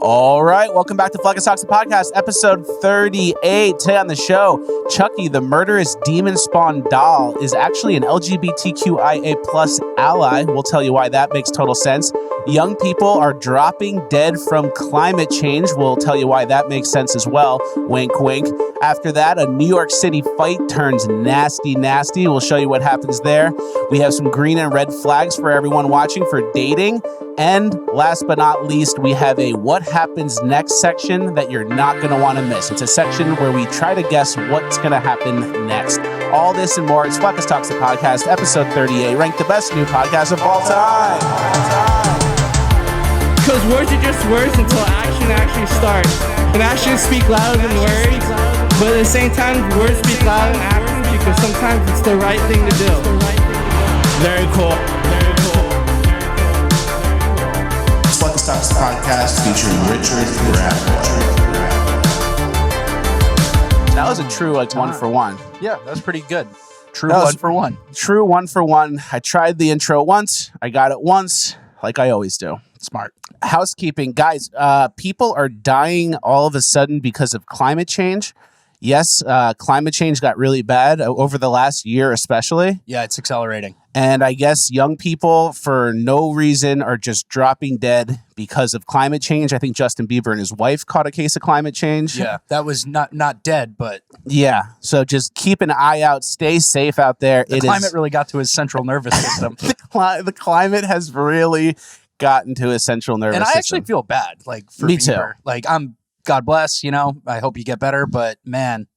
All right, welcome back to Fleccas Talks, the podcast, episode 38. Today on the show, Chucky, the murderous demon spawn doll, is actually an LGBTQIA plus ally. We'll tell you why that makes total sense. Young people are dropping dead from climate change. We'll tell you why that makes sense as well. Wink, wink. After that, a New York City fight turns nasty. We'll show you what happens there. We have some green and red flags for everyone watching for dating. And last but not least, we have a What Happens Next section that you're not going to want to miss. It's a section where we try to guess what's going to happen next. All this and more. It's Fleccas Talks, the podcast, episode 38, ranked the best new podcast of all time. Because words are just words until action actually starts. And actions speak louder than words, but at the same time, words speak louder than actions because sometimes it's the right thing to do. Very cool. Fleccas Talks, the podcast, featuring Richard Bradford. That was a true, one for one. Yeah, that was pretty good. True one for one. True one for one. I tried the intro once. I got it once, like I always do. Smart. Housekeeping. Guys, people are dying all of a sudden because of climate change. Yes, climate change got really bad over the last year especially. Yeah, it's accelerating. And I guess young people, for no reason, are just dropping dead because of climate change. I think Justin Bieber and his wife caught a case of climate change. Yeah, that was not dead, but... Yeah, so just keep an eye out. Stay safe out there. The climate really got to his central nervous system. The climate has really gotten to his central nervous system. And I actually feel bad, for Me Bieber. too. God bless, I hope you get better, but man...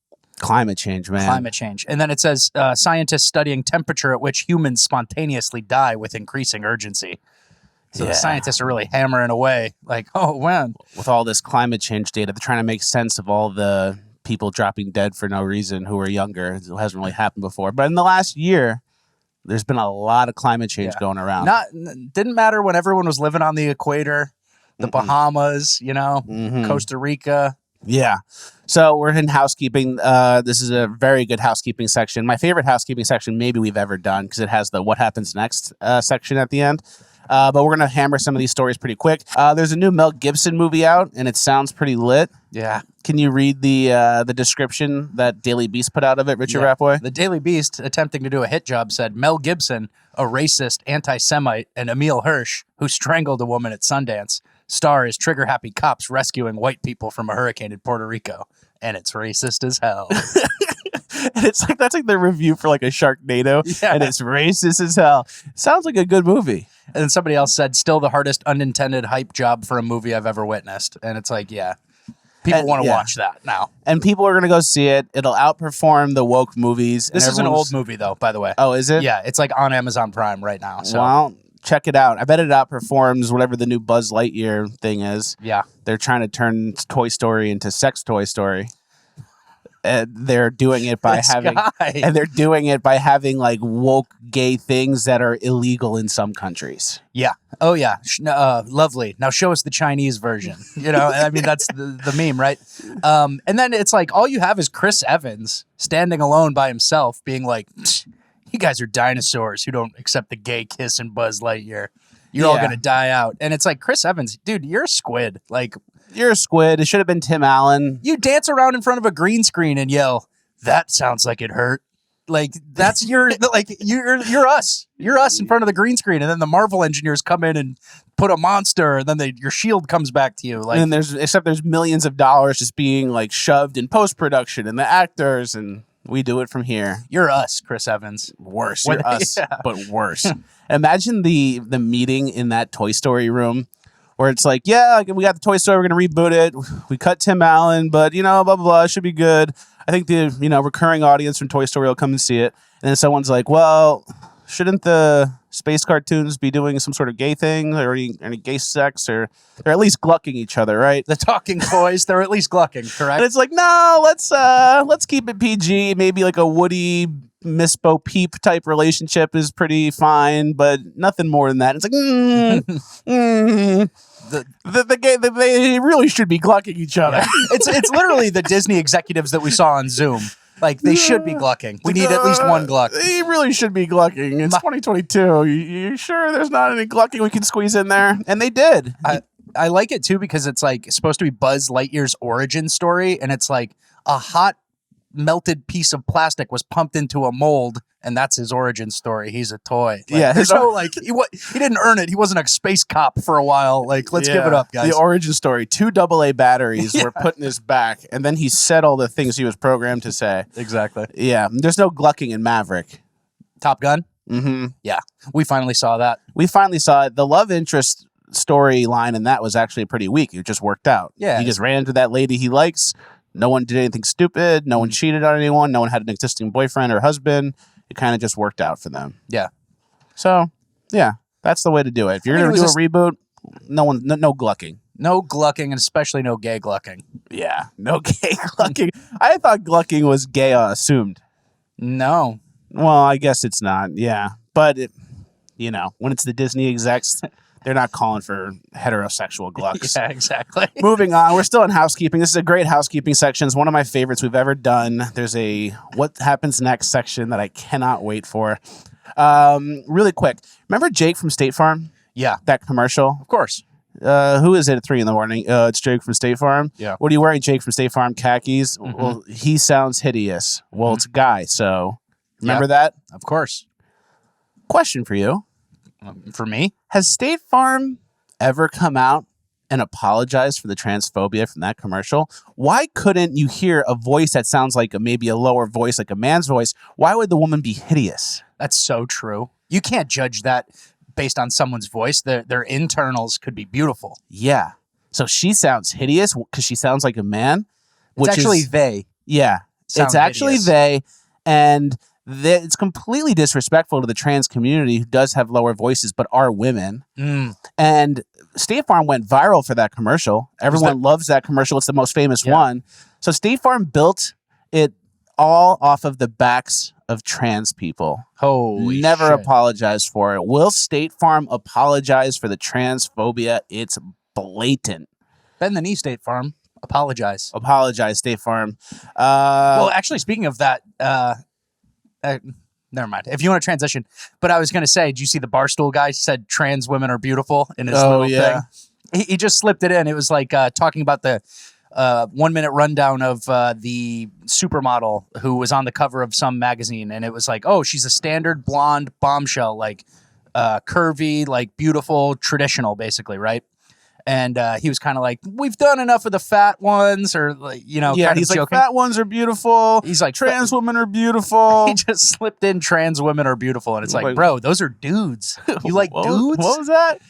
Climate change, man. Climate change. And then it says, scientists studying temperature at which humans spontaneously die with increasing urgency. So the scientists are really hammering away, oh, man. With all this climate change data, they're trying to make sense of all the people dropping dead for no reason who are younger. It hasn't really happened before. But in the last year, there's been a lot of climate change going around. Didn't matter when everyone was living on the equator, the Bahamas, Costa Rica. Yeah. So we're in housekeeping. This is a very good housekeeping section. My favorite housekeeping section maybe we've ever done because it has the What Happens Next section at the end. But we're going to hammer some of these stories pretty quick. There's a new Mel Gibson movie out, and it sounds pretty lit. Yeah. Can you read the description that Daily Beast put out of it, Richard Rappoy? The Daily Beast, attempting to do a hit job, said, Mel Gibson, a racist, anti-Semite, and Emil Hirsch, who strangled a woman at Sundance, star as trigger-happy cops rescuing white people from a hurricane in Puerto Rico. And it's racist as hell. And that's like the review for a Sharknado. Yeah. And it's racist as hell. Sounds like a good movie. And then somebody else said, still the hardest unintended hype job for a movie I've ever witnessed. And it's people want to watch that now. And people are going to go see it. It'll outperform the woke movies. This is an old movie, though, by the way. Oh, is it? Yeah, it's on Amazon Prime right now. So. Well, check it out. I bet it outperforms whatever the new Buzz Lightyear thing is. Yeah. They're trying to turn Toy Story into Sex Toy Story. And they're doing it by having woke gay things that are illegal in some countries. Yeah. Oh yeah. Lovely. Now show us the Chinese version. That's the meme, right? And then it's all you have is Chris Evans standing alone by himself being you guys are dinosaurs who don't accept the gay kiss in Buzz Lightyear. You're all going to die out. And it's Chris Evans, dude, you're a squid. You're a squid. It should have been Tim Allen. You dance around in front of a green screen and yell, that sounds like it hurt. That's your, you're us. You're us in front of the green screen. And then the Marvel engineers come in and put a monster and then your shield comes back to you. And there's millions of dollars just being shoved in post-production and the actors, and we do it from here. You're us, Chris Evans. Worse. You're us, but worse. Imagine the meeting in that Toy Story room where it's we got the Toy Story, we're going to reboot it. We cut Tim Allen, but, blah, blah, blah, it should be good. I think the, recurring audience from Toy Story will come and see it. And then someone's well, shouldn't the space cartoons be doing some sort of gay thing or any gay sex, or they're at least glucking each other, right? The talking toys, they're at least glucking, correct? And it's no, let's keep it PG. Maybe a Woody Miss Bo Peep type relationship is pretty fine, but nothing more than that. It's they really should be glucking each other. Yeah. It's literally the Disney executives that we saw on Zoom. They should be glucking. We need at least one gluck. They really should be glucking. It's 2022. You sure there's not any glucking we can squeeze in there? And they did. I like it too because it's like supposed to be Buzz Lightyear's origin story, and it's like a hot melted piece of plastic was pumped into a mold, and that's his origin story. He's a toy. Like, Yeah, there's no like he didn't earn it. He wasn't a space cop for a while. Like, let's give it up, guys. The origin story: 2 AA batteries were put in his back, and then he said all the things he was programmed to say. Exactly. Yeah, there's no glucking in Maverick. Top Gun. Mm-hmm. Yeah, we finally saw that. We finally saw it. The love interest storyline in that was actually pretty weak. It just worked out. Yeah, he just ran into that lady he likes. No one did anything stupid. No one cheated on anyone. No one had an existing boyfriend or husband. It kind of just worked out for them. Yeah. So, yeah, that's the way to do it. If you're going to do a reboot, no glucking. No glucking, and especially no gay glucking. Yeah, no gay glucking. I thought glucking was gay assumed. No. Well, I guess it's not. Yeah. But, when it's the Disney execs, they're not calling for heterosexual glucks. Yeah, exactly. Moving on, we're still in housekeeping. This is a great housekeeping section. It's one of my favorites we've ever done. There's a what happens next section that I cannot wait for. Really quick. Remember Jake from State Farm? Yeah. That commercial? Of course. Who is it at 3 a.m? It's Jake from State Farm. Yeah. What are you wearing, Jake from State Farm? Khakis? Mm-hmm. Well, he sounds hideous. Well, it's a guy, so remember that? Of course. Question for you. For me? Has State Farm ever come out and apologized for the transphobia from that commercial? Why couldn't you hear a voice that sounds like maybe a lower voice, like a man's voice? Why would the woman be hideous? That's so true. You can't judge that based on someone's voice. Their internals could be beautiful. Yeah. So she sounds hideous because she sounds like a man. It's actually they. Yeah. It's actually hideous. they. And it's completely disrespectful to the trans community who does have lower voices but are women. And State Farm went viral for that commercial. Everyone loves that commercial. It's the most famous one. So State Farm built it all off of the backs of trans people. Holy Never shit. apologized for it. Will State Farm apologize for the transphobia? It's blatant. Bend the knee, State Farm. Apologize. Apologize, State Farm. Well, actually, speaking of that, never mind. If you want to transition, but I was going to say, did you see the Barstool guy said trans women are beautiful in his little thing? He just slipped it in. It was like talking about the 1 minute rundown of the supermodel who was on the cover of some magazine. And it was like, oh, she's a standard blonde bombshell, like curvy, like beautiful, traditional, basically, right? And he was kind of like, we've done enough of the fat ones, or like, kind he's of like, joking. fat ones are beautiful. He's like, trans women are beautiful. He just slipped in trans women are beautiful. And it's like, bro, those are dudes. You like dudes? What was that?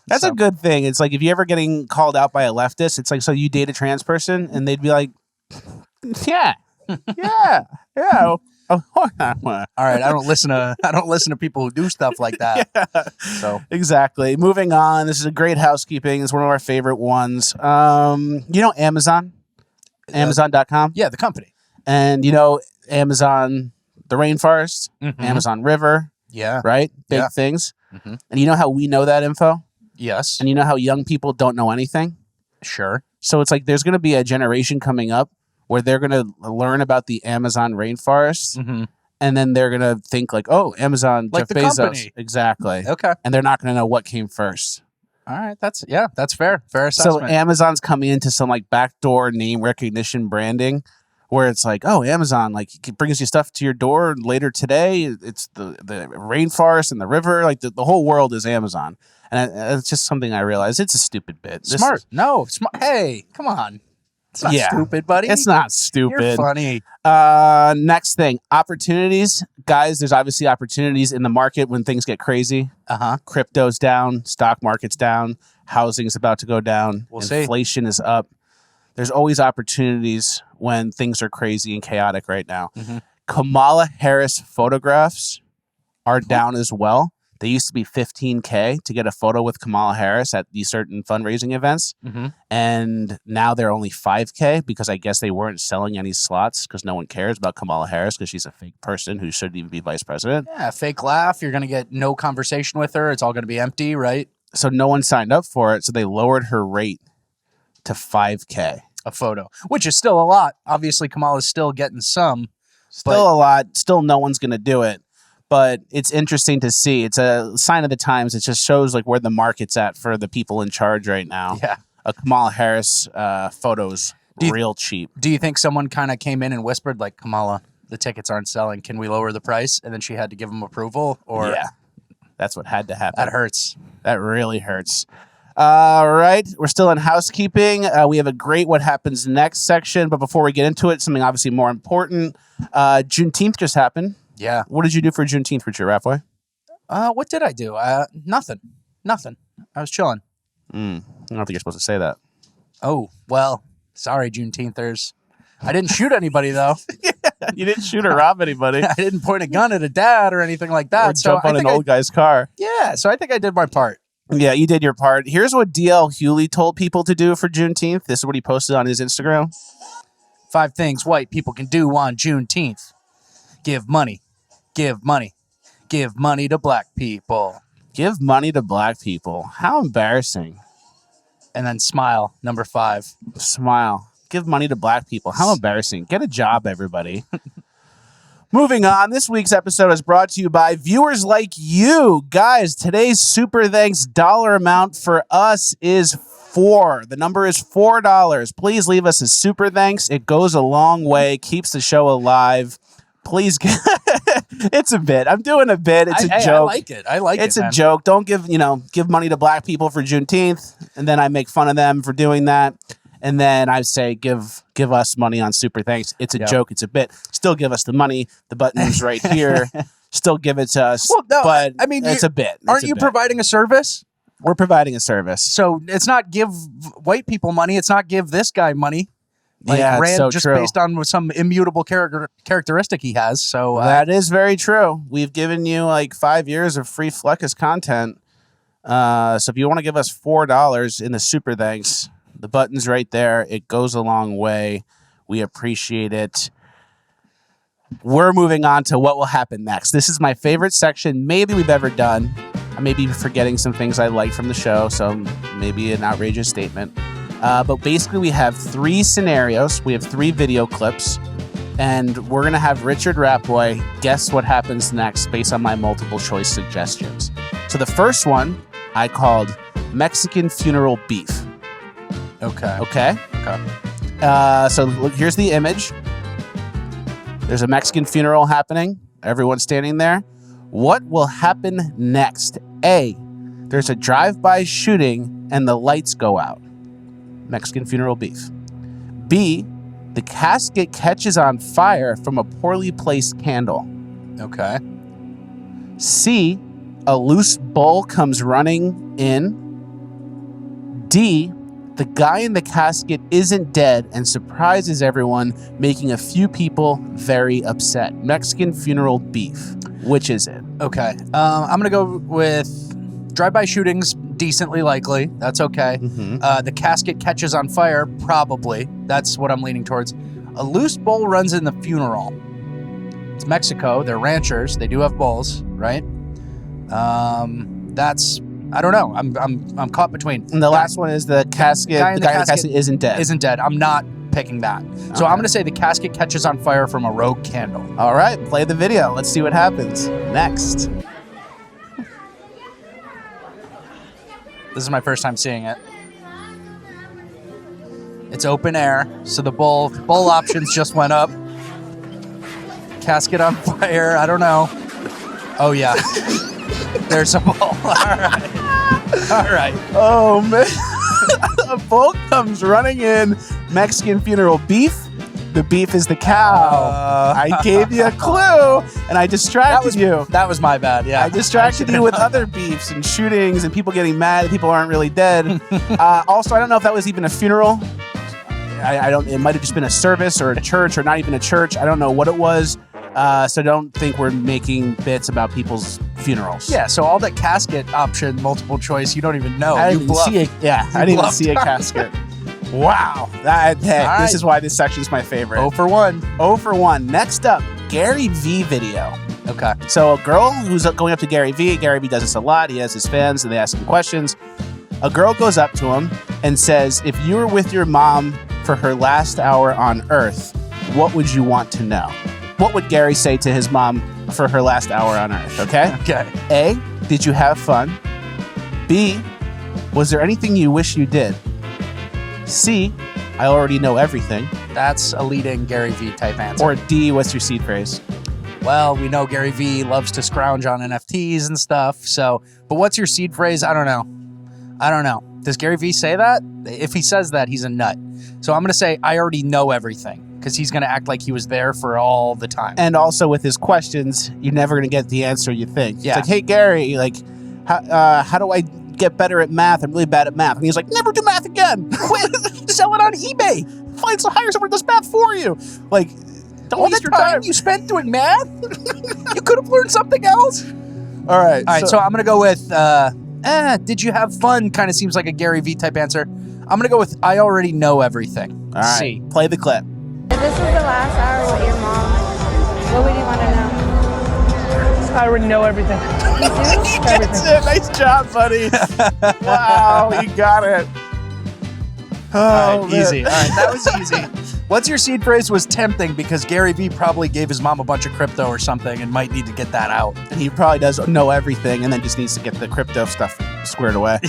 That's a good thing. It's like if you're ever getting called out by a leftist, it's like, so you date a trans person? And they'd be like, yeah. All right, I don't listen to people who do stuff like that. So exactly. Moving on. This is a great housekeeping. It's one of our favorite ones. Amazon? Amazon.com? Yeah, the company. And Amazon, the rainforest, Amazon River. Yeah. Right? Big things. And you know how we know that info? Yes. And you know how young people don't know anything? Sure. So it's like there's going to be a generation coming up where they're going to learn about the Amazon rainforest, and then they're going to think like, oh, Amazon, like Jeff the Bezos. company. Exactly. Okay. And they're not going to know what came first. All right. That's fair. Fair assessment. So Amazon's coming into some like backdoor name recognition branding where it's like, oh, Amazon, like it brings you stuff to your door later today. It's the rainforest and the river. Like the whole world is Amazon. And it's just something I realized. It's a stupid bit. Smart. Smart. Hey, come on. It's not stupid, buddy. It's not stupid. You're funny. Next thing, opportunities. Guys, there's obviously opportunities in the market when things get crazy. Crypto's down, stock market's down, housing's about to go down, inflation is up. There's always opportunities when things are crazy and chaotic right now. Kamala Harris photographs are down as well. They used to be $15K to get a photo with Kamala Harris at these certain fundraising events. And now they're only $5K because I guess they weren't selling any slots because no one cares about Kamala Harris because she's a fake person who shouldn't even be vice president. Yeah, fake laugh. You're going to get no conversation with her. It's all going to be empty, right? So no one signed up for it. So they lowered her rate to $5K. A photo, which is still a lot. Obviously, Kamala's still getting some. Still a lot. Still no one's going to do it. but it's interesting to see. It's a sign of the times. It just shows like where the market's at for the people in charge right now. Yeah. A Kamala Harris photo's real cheap. Do you think someone kind of came in and whispered like, Kamala, the tickets aren't selling. Can we lower the price? And then she had to give them approval? Or yeah, that's what had to happen. That hurts. That really hurts. All right, we're still in housekeeping. We have a great what happens next section, but before we get into it, something obviously more important. Juneteenth just happened. Yeah. What did you do for Juneteenth, Richard Raffway? What did I do? Nothing. I was chilling. I don't think you're supposed to say that. Oh, well, sorry, Juneteenthers. I didn't shoot anybody, though. You didn't shoot or rob anybody. I didn't point a gun at a dad or anything like that. Or jump on an old guy's car. Yeah, so I think I did my part. Yeah, you did your part. Here's what DL Hewley told people to do for Juneteenth. This is what he posted on his Instagram. 5 things white people can do on Juneteenth. Give money. Give money. Give money to black people. Give money to black people. How embarrassing. And then smile, number 5. Smile. Give money to black people. How embarrassing. Get a job, everybody. Moving on, this week's episode is brought to you by viewers like you. Guys, today's super thanks dollar amount for us is 4. The number is $4. Please leave us a super thanks. It goes a long way, keeps the show alive. Please, it's a bit. I'm doing a bit. It's a joke. I like it. It's a joke. Don't give money to black people for Juneteenth, and then I make fun of them for doing that. And then I say, give us money on super thanks. It's a joke. It's a bit. Still give us the money. The button's right here. Still give it to us. Well, no, but I mean, it's a bit. Aren't you providing a service? We're providing a service. So it's not give white people money. It's not give this guy money. Like just true. Based on some immutable characteristic he has. So that is very true. We've given you like 5 years of free Fleccas content. So if you want to give us $4 in the super thanks, the button's right there. It goes a long way. We appreciate it. We're moving on to what will happen next. This is my favorite section maybe we've ever done. I may be forgetting some things I like from the show, so maybe an outrageous statement. But basically we have 3 scenarios. We have 3 video clips. And we're going to have Richard Rapboy guess what happens next based on my multiple choice suggestions. So the first one I called Mexican Funeral Beef. Okay. So look, here's the image. There's a Mexican funeral happening. Everyone's standing there. What will happen next? A, there's a drive-by shooting and the lights go out. Mexican funeral beef. B, the casket catches on fire from a poorly placed candle. Okay. C, a loose bull comes running in. D, the guy in the casket isn't dead and surprises everyone, making a few people very upset. Mexican funeral beef. Which is it? Okay. I'm going to go with drive-by shootings, decently likely. That's okay. Mm-hmm. The casket catches on fire, probably. That's what I'm leaning towards. A loose bull runs in the funeral. It's Mexico. They're ranchers. They do have bulls, right? That's... I don't know. I'm caught between. And the last one is the casket. The guy in the casket isn't dead. Isn't dead. I'm not picking that. So I'm going to say the casket catches on fire from a rogue candle. All right. Play the video. Let's see what happens next. This is my first time seeing it. It's open air, so the bull options just went up. Casket on fire. I don't know. Oh yeah. There's a bull. All right. Oh, man. A bull comes running in. Mexican funeral beef. The beef is the cow. I gave you a clue, and I distracted you. That was my bad, yeah. I distracted you with other beefs and shootings and people getting mad that people aren't really dead. Also, I don't know if that was even a funeral. I don't. It might have just been a service or a church or not even a church. I don't know what it was. So don't think we're making bits about people's funerals. Yeah, so all that casket option, multiple choice, you don't even know. I didn't see it. Yeah, I didn't see a casket. Wow. This is why this section is my favorite. 0 for 1. 0 for 1. Next up, Gary V video. Okay. So a girl who's going up to Gary V. Gary V does this a lot. He has his fans and they ask him questions. A girl goes up to him and says, if you were with your mom for her last hour on Earth, what would you want to know? What would Gary say to his mom for her last hour on Earth? Okay. Okay. A, did you have fun? B, was there anything you wish you did? C, I already know everything. That's a leading Gary V type answer. Or D, what's your seed phrase? Well, we know Gary V loves to scrounge on NFTs and stuff. So, but what's your seed phrase? I don't know. Does Gary V say that? If he says that, he's a nut. So I'm going to say I already know everything because he's going to act like he was there for all the time. And also with his questions, you're never going to get the answer you think. Yeah. It's like, hey, Gary, like, how do I get better at math? I'm really bad at math. And he's like, never do math again. Quit. Sell it on eBay. Hire someone who does math for you. Like, don't waste your time. You spent doing math? You could have learned something else. All right. So I'm going to go with, did you have fun? Kind of seems like a Gary V type answer. I'm going to go with, I already know everything. All right. C. Play the clip. If this was the last hour with your mom, what would you want to know? I already know everything. You do? That's it. Nice job, buddy. Wow, you got it. Oh, All right, man. easy. All right, that was easy. What's your seed phrase was tempting because Gary V probably gave his mom a bunch of crypto or something and might need to get that out. And he probably does know everything and then just needs to get the crypto stuff squared away.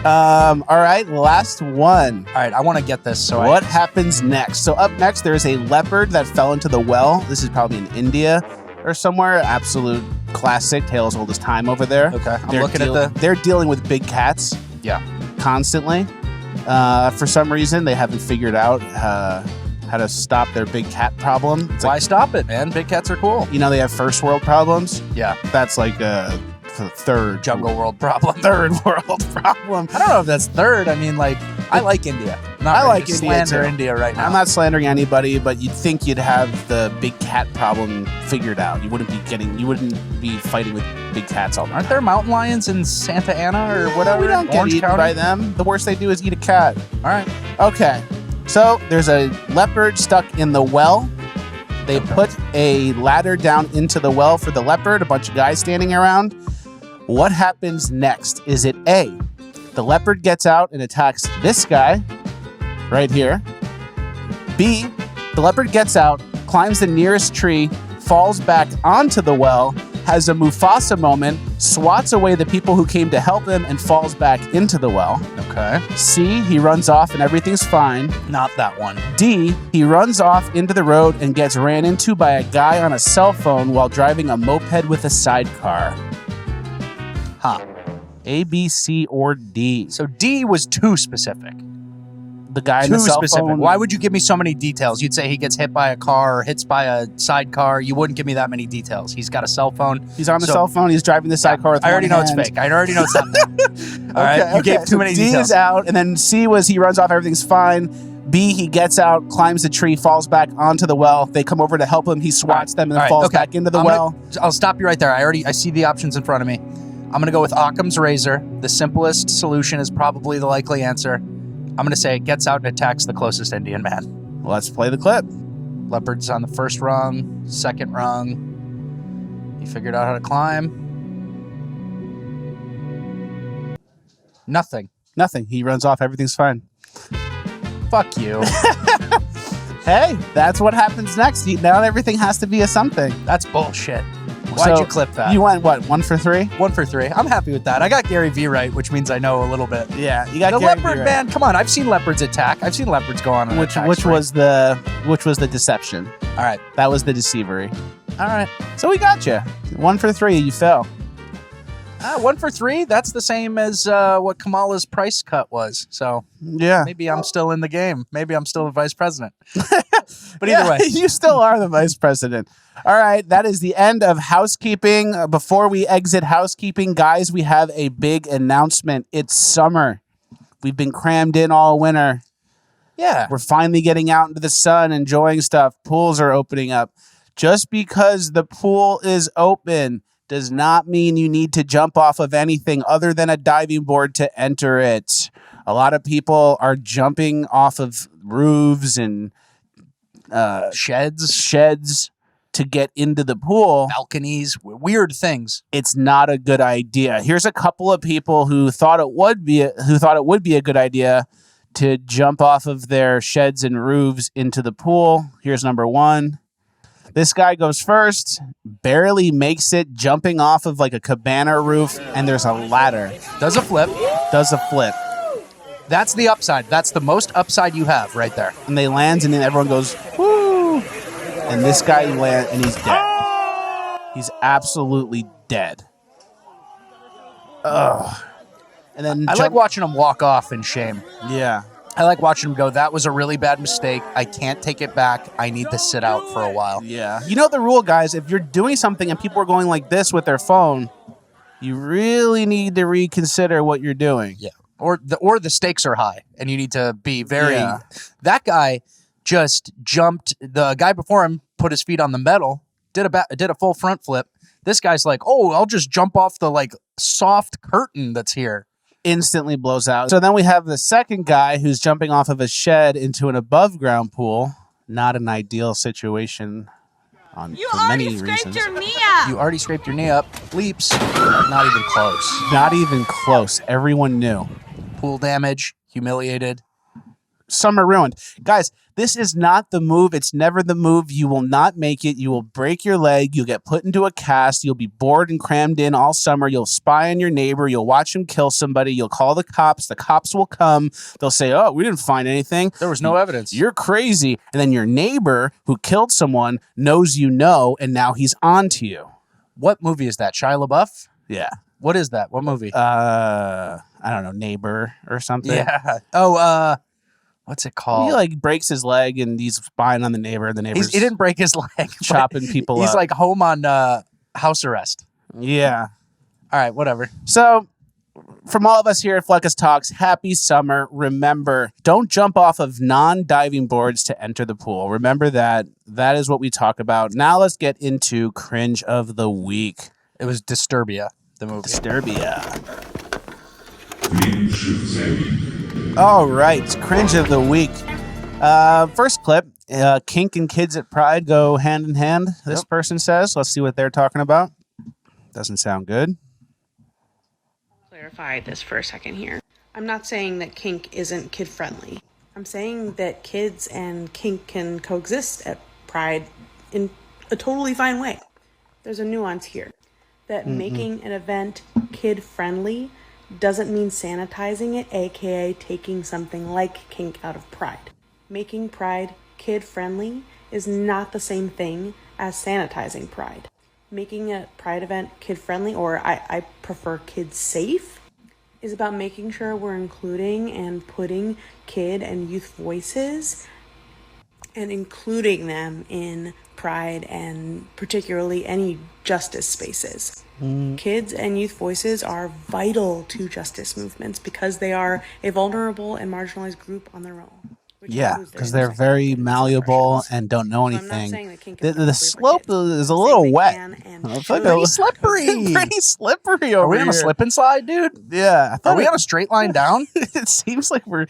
All right, last one. All right, I want to get this. So What happens next? So up next, there's a leopard that fell into the well. This is probably in India or somewhere. Absolute classic, tale as old as time over there. Okay, I'm looking at They're dealing with big cats. Yeah. Constantly. For some reason, they haven't figured out how to stop their big cat problem. It's Why like, stop it, man? Big cats are cool. you know, they have first world problems. Yeah. That's like a third Jungle world problem. third world problem. I don't know if that's third. I mean, like, I like India. I'm not I ready like to India, slander too. India right now. I'm not slandering anybody, but you'd think you'd have the big cat problem figured out. You wouldn't be fighting with big cats all the time. Aren't there mountain lions in Santa Ana or whatever? We don't get Orange eaten County? by them. The worst they do is eat a cat. All right. Okay, so there's a leopard stuck in the well. They put a ladder down into the well for the leopard, a bunch of guys standing around. What happens next? Is it A, the leopard gets out and attacks this guy right here? B, the leopard gets out, climbs the nearest tree, falls back onto the well, has a Mufasa moment, swats away the people who came to help him, and falls back into the well. Okay. C, he runs off and everything's fine. Not that one. D, he runs off into the road and gets ran into by a guy on a cell phone while driving a moped with a sidecar. Huh. A, B, C, or D. So D was too specific. The guy in the Too cell specific. phone. Why would you give me so many details? You'd say he gets hit by a car or hits by a sidecar. You wouldn't give me that many details. He's got a cell phone. He's on the So- cell phone. He's driving the sidecar with I already one know it's hand. fake. I already know it's not that. All right. You gave too many D details. is out, and then C was he runs off, everything's fine. B, he gets out, climbs a tree, falls back onto the well. They come over to help him. He swats them and then All right, falls okay. back into the I'm well. I'll stop you right there. I see the options in front of me. I'm going to go with Occam's razor. The simplest solution is probably the likely answer. I'm going to say it gets out and attacks the closest Indian man. Let's play the clip. Leopard's on the first rung, second rung. He figured out how to climb. Nothing. Nothing. He runs off. Everything's fine. Fuck you. Hey, that's what happens next. Now everything has to be a something. That's bullshit. Why'd So, you clip that? You went, what, 1 for 3? 1 for 3. I'm happy with that. I got Gary V right, which means I know a little bit. Yeah, you got The Gary Vee leopard right. man, come on! I've seen leopards attack. I've seen leopards go on an attack Which spree. was the deception. All right. That was the deceivery. All right. So we got you. 1 for 3. You fell. 1 for 3. That's the same as what Kamala's price cut was. So Yeah. maybe I'm still in the game. Maybe I'm still the vice president. But either way, you still are the vice president. All right, that is the end of housekeeping. Before we exit housekeeping, guys, we have a big announcement. It's summer. We've been crammed in all winter. yeah. We're finally getting out into the sun, enjoying stuff. Pools are opening up. Just because the pool is open does not mean you need to jump off of anything other than a diving board to enter it. A lot of people are jumping off of roofs and sheds to get into the pool. Balconies, weird things. It's not a good idea. Here's a couple of people who thought it would be a good idea to jump off of their sheds and roofs into the pool. Here's number 1. This guy goes first, barely makes it, jumping off of like a cabana roof, and there's a ladder. Does a flip. That's the upside. That's the most upside you have right there. And they land, and then everyone goes, woo! And this guy lands, and he's dead. He's absolutely dead. Ugh. And then I like watching him walk off in shame. Yeah. I like watching him go, that was a really bad mistake. I can't take it back. I need to sit out for a while. Yeah. You know the rule, guys. If you're doing something and people are going like this with their phone, you really need to reconsider what you're doing. Yeah. Or the stakes are high, and you need to be very... Yeah. That guy just jumped. The guy before him put his feet on the metal, did a full front flip. This guy's like, oh, I'll just jump off the like soft curtain that's here. Instantly blows out. So then we have the second guy who's jumping off of a shed into an above ground pool. Not an ideal situation for many reasons. You already scraped your knee up. Leaps. Not even close. Not even close. Everyone knew. Pool damage. Humiliated. Summer ruined. Guys, this is not the move. It's never the move. You will not make it. You will break your leg. You'll get put into a cast. You'll be bored and crammed in all summer. You'll spy on your neighbor. You'll watch him kill somebody. You'll call the cops. The cops will come. They'll say, oh, we didn't find anything. There was no evidence. You're crazy. And then your neighbor who killed someone knows you know, and now he's on to you. What movie is that? Shia LaBeouf? Yeah. What is that? What movie? I don't know, Neighbor or something. Yeah. Oh, what's it called? He like breaks his leg and he's spying on the neighbor. And the neighbor's he didn't break his leg. Chopping people He's up. like home on house arrest. Yeah. All right, whatever. So from all of us here at Fleccas Talks, happy summer. Remember, don't jump off of non-diving boards to enter the pool. Remember that. That is what we talk about. Now let's get into Cringe of the Week. It was Disturbia, the movie. Disturbia. All right, Cringe of the Week. First clip, kink and kids at Pride go hand in hand, this person says. Let's see what they're talking about. Doesn't sound good. Clarify this for a second here. I'm not saying that kink isn't kid-friendly. I'm saying that kids and kink can coexist at Pride in a totally fine way. There's a nuance here. That making an event kid-friendly doesn't mean sanitizing it, aka taking something like kink out of Pride. Making Pride kid-friendly is not the same thing as sanitizing Pride. Making a Pride event kid-friendly, or I prefer kid-safe, is about making sure we're including and putting kid and youth voices and including them in Pride and particularly any justice spaces. Kids and youth voices are vital to justice movements because they are a vulnerable and marginalized group on their own. Yeah, because they're very malleable and don't know anything. The slope is a little wet. It's like pretty slippery. Pretty slippery over Are we on here. a slip and slide, dude? Yeah. Are we on a straight line down? It seems like we're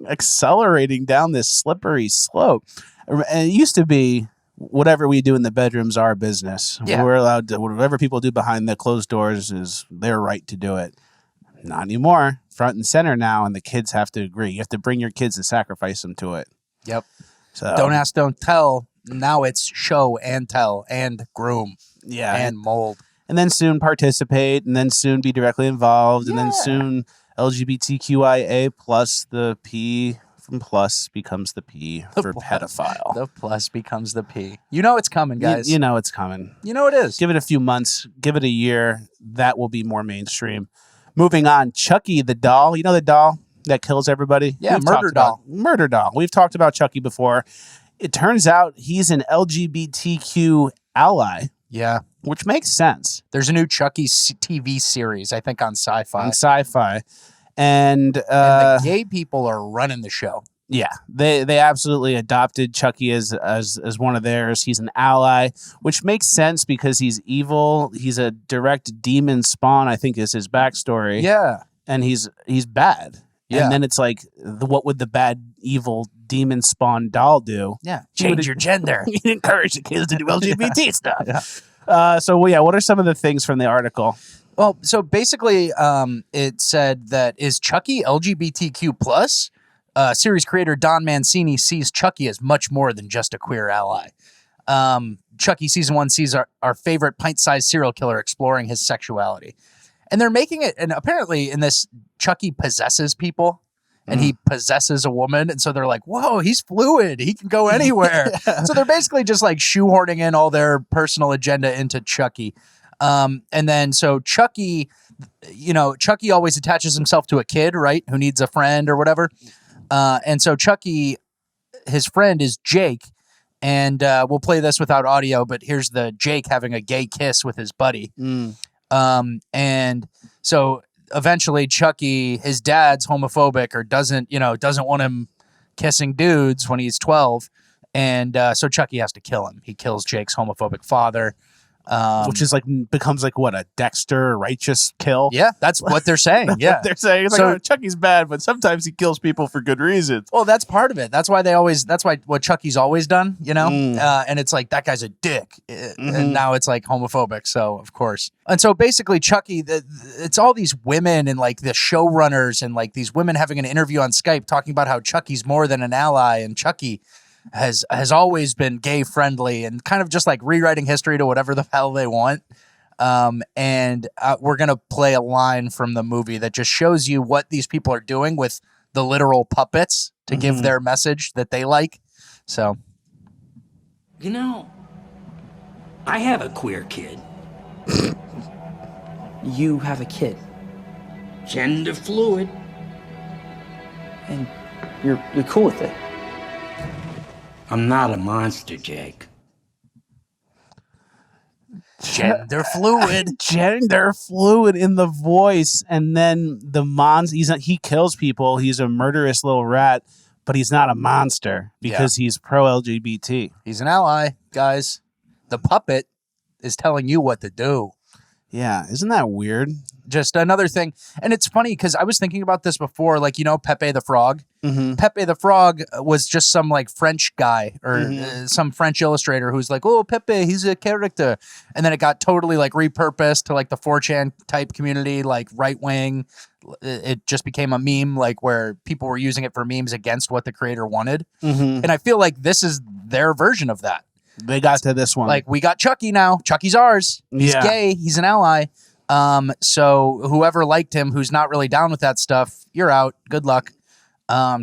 accelerating down this slippery slope. And it used to be whatever we do in the bedroom's our business. Yeah. We're allowed to, whatever people do behind the closed doors is their right to do it. Not anymore. Front and center now, and the kids have to agree. You have to bring your kids and sacrifice them to it. Yep. So don't ask, don't tell. Now it's show and tell and groom. Yeah. And mold. And then soon participate, and then soon be directly involved, and then soon LGBTQIA plus the P from plus becomes the P for pedophile. The plus becomes the P. You know it's coming, guys. You know it's coming. You know it is. Give it a few months. Give it a year. That will be more mainstream. Moving on, Chucky the doll. You know the doll that kills everybody? Yeah, murder doll. Murder doll. We've talked about Chucky before. It turns out he's an LGBTQ ally. Yeah. Which makes sense. There's a new Chucky TV series, I think, on Sci-Fi. On Sci-Fi. And the gay people are running the show. Yeah, they absolutely adopted Chucky as one of theirs. He's an ally, which makes sense because he's evil. He's a direct demon spawn, I think is his backstory. Yeah. And he's bad. Yeah. And then it's like, what would the bad, evil demon spawn doll do? Yeah. Change your gender. He'd encourage the kids to do LGBT stuff. Yeah. What are some of the things from the article? Well, so basically, it said that is Chucky LGBTQ plus? Series creator Don Mancini sees Chucky as much more than just a queer ally. Chucky season 1 sees our favorite pint-sized serial killer exploring his sexuality. And they're making it, and apparently in this, Chucky possesses people. And he possesses a woman. And so they're like, whoa, he's fluid. He can go anywhere. So they're basically just like shoehorning in all their personal agenda into Chucky. And then so Chucky, Chucky always attaches himself to a kid, right? Who needs a friend or whatever. And so Chucky, his friend is Jake. And we'll play this without audio, but here's the Jake having a gay kiss with his buddy. And so eventually Chucky, his dad's homophobic or doesn't want him kissing dudes when he's 12. And so Chucky has to kill him. He kills Jake's homophobic father. Which is like becomes like what, a Dexter righteous kill? Yeah, that's what they're saying. Yeah, they're saying it's so, like, oh, Chucky's bad, but sometimes he kills people for good reasons. Well, that's part of it. That's why what Chucky's always done, and it's like that guy's a dick, and now it's like homophobic. So of course, and so basically Chucky, it's all these women and like the showrunners and like these women having an interview on Skype talking about how Chucky's more than an ally, and Chucky has always been gay friendly and kind of just like rewriting history to whatever the hell they want. And we're going to play a line from the movie that just shows you what these people are doing with the literal puppets to give their message that they like. So, I have a queer kid. You have a kid, Gender fluid. and you're cool with it. I'm not a monster, Jake. Gender fluid. Gender fluid in the voice. And then he kills people. He's a murderous little rat, but he's not a monster because he's pro-LGBT. He's an ally, guys. The puppet is telling you what to do. Yeah, isn't that weird? Just another thing. And it's funny because I was thinking about this before, like, Pepe the Frog. Pepe the Frog was just some like French guy or some French illustrator who's like, oh, Pepe, he's a character. And then it got totally like repurposed to like the 4chan type community, like right wing. It just became a meme, like where people were using it for memes against what the creator wanted. And I feel like this is their version of that. They got to this one. Like, we got Chucky now. Chucky's ours. He's gay. He's an ally. So whoever liked him, who's not really down with that stuff, you're out. Good luck.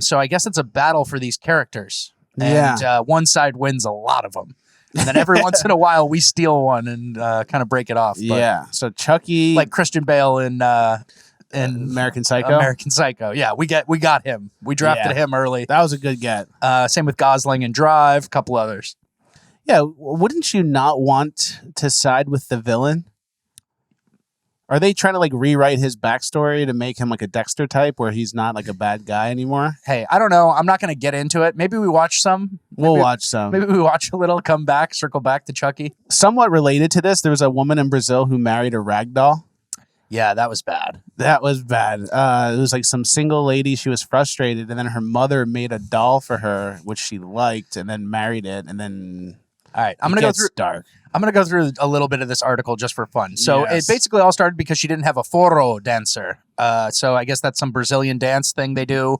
So I guess it's a battle for these characters. And one side wins a lot of them. And then every once in a while, we steal one and kind of break it off. But, so Chucky... like Christian Bale in American Psycho? American Psycho. Yeah, we got him. We drafted him early. That was a good get. Same with Gosling in Drive, a couple others. Yeah, wouldn't you not want to side with the villain? Are they trying to like rewrite his backstory to make him like a Dexter type where he's not like a bad guy anymore? Hey, I don't know. I'm not going to get into it. Maybe we watch some. We'll watch some. Maybe we watch a little, come back, circle back to Chucky. Somewhat related to this, there was a woman in Brazil who married a rag doll. Yeah, that was bad. That was bad. It was like some single lady. She was frustrated, and then her mother made a doll for her, which she liked, and then married it, and then... All right, I'm going to go through. Dark. I'm going to go through a little bit of this article just for fun. So it basically all started because she didn't have a forró dancer. So I guess that's some Brazilian dance thing they do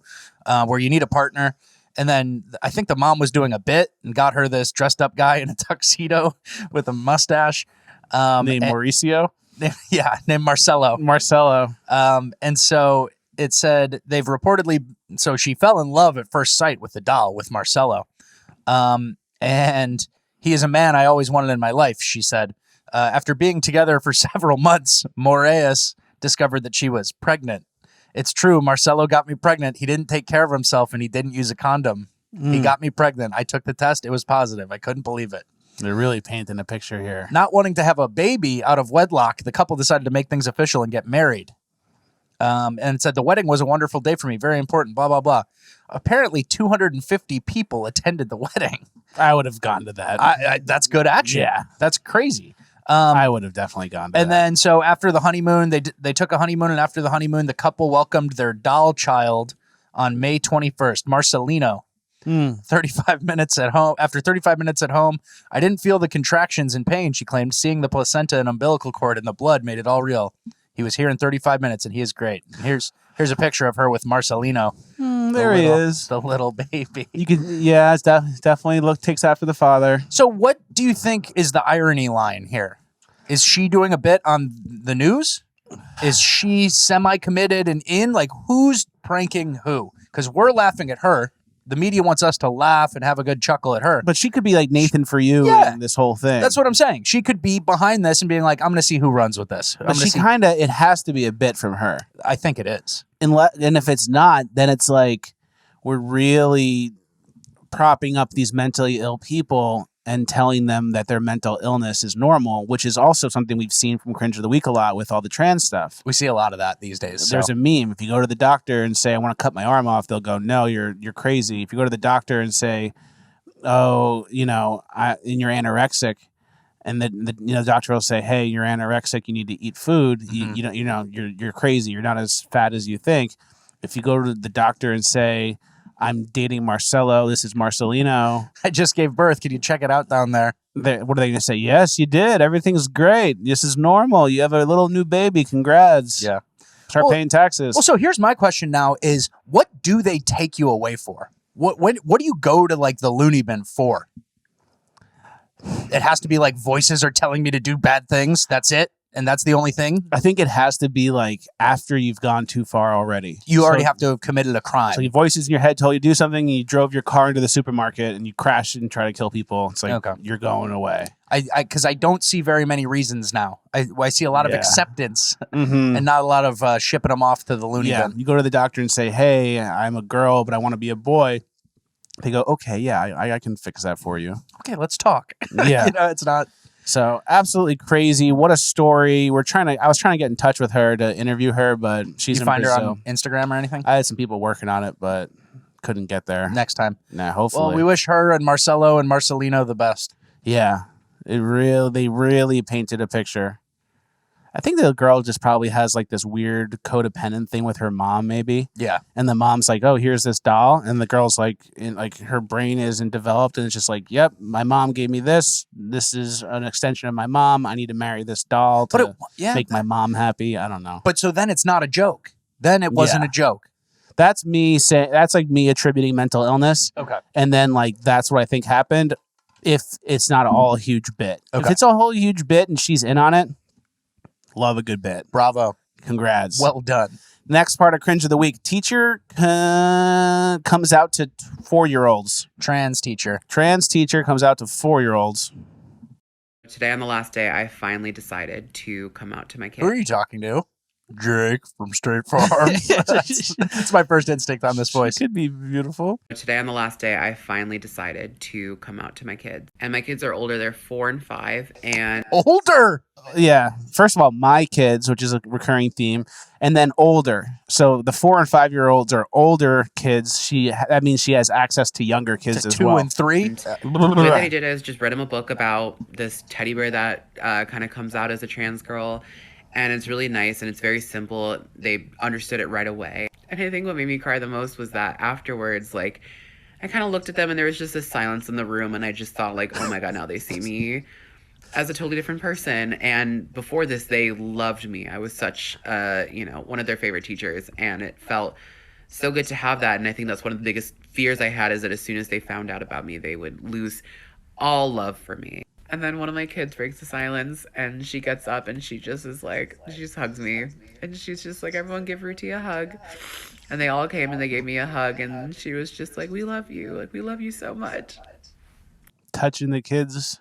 where you need a partner. And then I think the mom was doing a bit and got her this dressed up guy in a tuxedo with a mustache. Named Mauricio? Yeah, named Marcelo. And so it said they've reportedly... So she fell in love at first sight with the doll, with Marcelo. And... he is a man I always wanted in my life, she said. After being together for several months, Moraes discovered that she was pregnant. It's true, Marcelo got me pregnant. He didn't take care of himself and he didn't use a condom. He got me pregnant. I took the test. It was positive. I couldn't believe it. They're really painting a picture here. Not wanting to have a baby out of wedlock, the couple decided to make things official and get married. And it said, the wedding was a wonderful day for me. Very important, blah, blah, blah. Apparently 250 people attended the wedding. I would have gone to that. That's good action. Yeah. That's crazy. I would have definitely gone to that. And then, so after the honeymoon, they took a honeymoon, and after the honeymoon, the couple welcomed their doll child on May 21st, Marcelino. 35 minutes at home. After 35 minutes at home, I didn't feel the contractions and pain, she claimed. Seeing the placenta and umbilical cord in the blood made it all real. He was here in 35 minutes, and he is great. And here's a picture of her with Marcelino. There he is. The little baby. You could, yeah, it's definitely takes after the father. So what do you think is the irony line here? Is she doing a bit on the news? Is she semi-committed and in? Like, who's pranking who? Because we're laughing at her. The media wants us to laugh and have a good chuckle at her. But she could be like Nathan for you in this whole thing. That's what I'm saying. She could be behind this and being like, I'm going to see who runs with this. But she kind of, it has to be a bit from her. I think it is. And if it's not, then it's like we're really propping up these mentally ill people and telling them that their mental illness is normal, which is also something we've seen from Cringe of the Week a lot with all the trans stuff. We see a lot of that these days. There's a meme. If you go to the doctor and say, I want to cut my arm off, they'll go, no, you're crazy. If you go to the doctor and say, oh, and you're anorexic, and the doctor will say, hey, you're anorexic, you need to eat food. You're crazy. You're not as fat as you think. If you go to the doctor and say, I'm dating Marcelo, this is Marcelino, I just gave birth. Can you check it out down there? What are they going to say? Yes, you did. Everything's great. This is normal. You have a little new baby. Congrats. Yeah. Start paying taxes. Well, so here's my question now is, what do they take you away for? What do you go to like the loony bin for? It has to be like voices are telling me to do bad things. That's it. And that's the only thing? I think it has to be like after you've gone too far already. You already have to have committed a crime. So your voices in your head told you to do something, and you drove your car into the supermarket and you crashed and tried to kill people. It's like, you're going away. Because I don't see very many reasons now. I see a lot of acceptance and not a lot of shipping them off to the loony bin. You go to the doctor and say, hey, I'm a girl, but I want to be a boy. They go, okay, yeah, I can fix that for you. Okay, let's talk. Yeah. It's not... So absolutely crazy. What a story. I was trying to get in touch with her to interview her, but she's in find Brazil. her on Instagram or anything? I had some people working on it, but couldn't get there. Next time. Nah, hopefully. Well, we wish her and Marcelo and Marcelino the best. Yeah. They really painted a picture. I think the girl just probably has like this weird codependent thing with her mom, maybe. Yeah. And the mom's like, oh, here's this doll. And the girl's like, her brain isn't developed. And it's just like, yep, my mom gave me this. This is an extension of my mom. I need to marry this doll to make my mom happy. I don't know. But so then it's not a joke. Then it wasn't a joke. That's me saying, that's like me attributing mental illness. Okay. And then like, that's what I think happened if it's not all a huge bit. Okay. If it's a whole huge bit and she's in on it, love a good bit. Bravo. Congrats. Well done. Next part of Cringe of the Week. Teacher comes out to 4-year-olds. Trans teacher comes out to 4-year-olds. Today on the last day, I finally decided to come out to my kids. Who are you talking to? Jake from State Farm. That's my first instinct on this voice. It could be beautiful. Today on the last day, I finally decided to come out to my kids. And my kids are older. They're 4 and 5. And older? Yeah. First of all, my kids, which is a recurring theme, and then older. So the 4 and 5-year-olds are older kids. That means she has access to younger kids as well. 2 and 3? The way that I did is just read them a book about this teddy bear that kind of comes out as a trans girl. And it's really nice and it's very simple. They understood it right away. And I think what made me cry the most was that afterwards, like, I kind of looked at them and there was just this silence in the room. And I just thought, like, oh my God, now they see me as a totally different person. And before this, they loved me. I was such, one of their favorite teachers. And it felt so good to have that. And I think that's one of the biggest fears I had, is that as soon as they found out about me, they would lose all love for me. And then one of my kids breaks the silence and she gets up and she just is like, she just hugs me. And she's just like, everyone give Ruti a hug. And they all came and they gave me a hug. And she was just like, we love you. Like, we love you so much. Touching the kids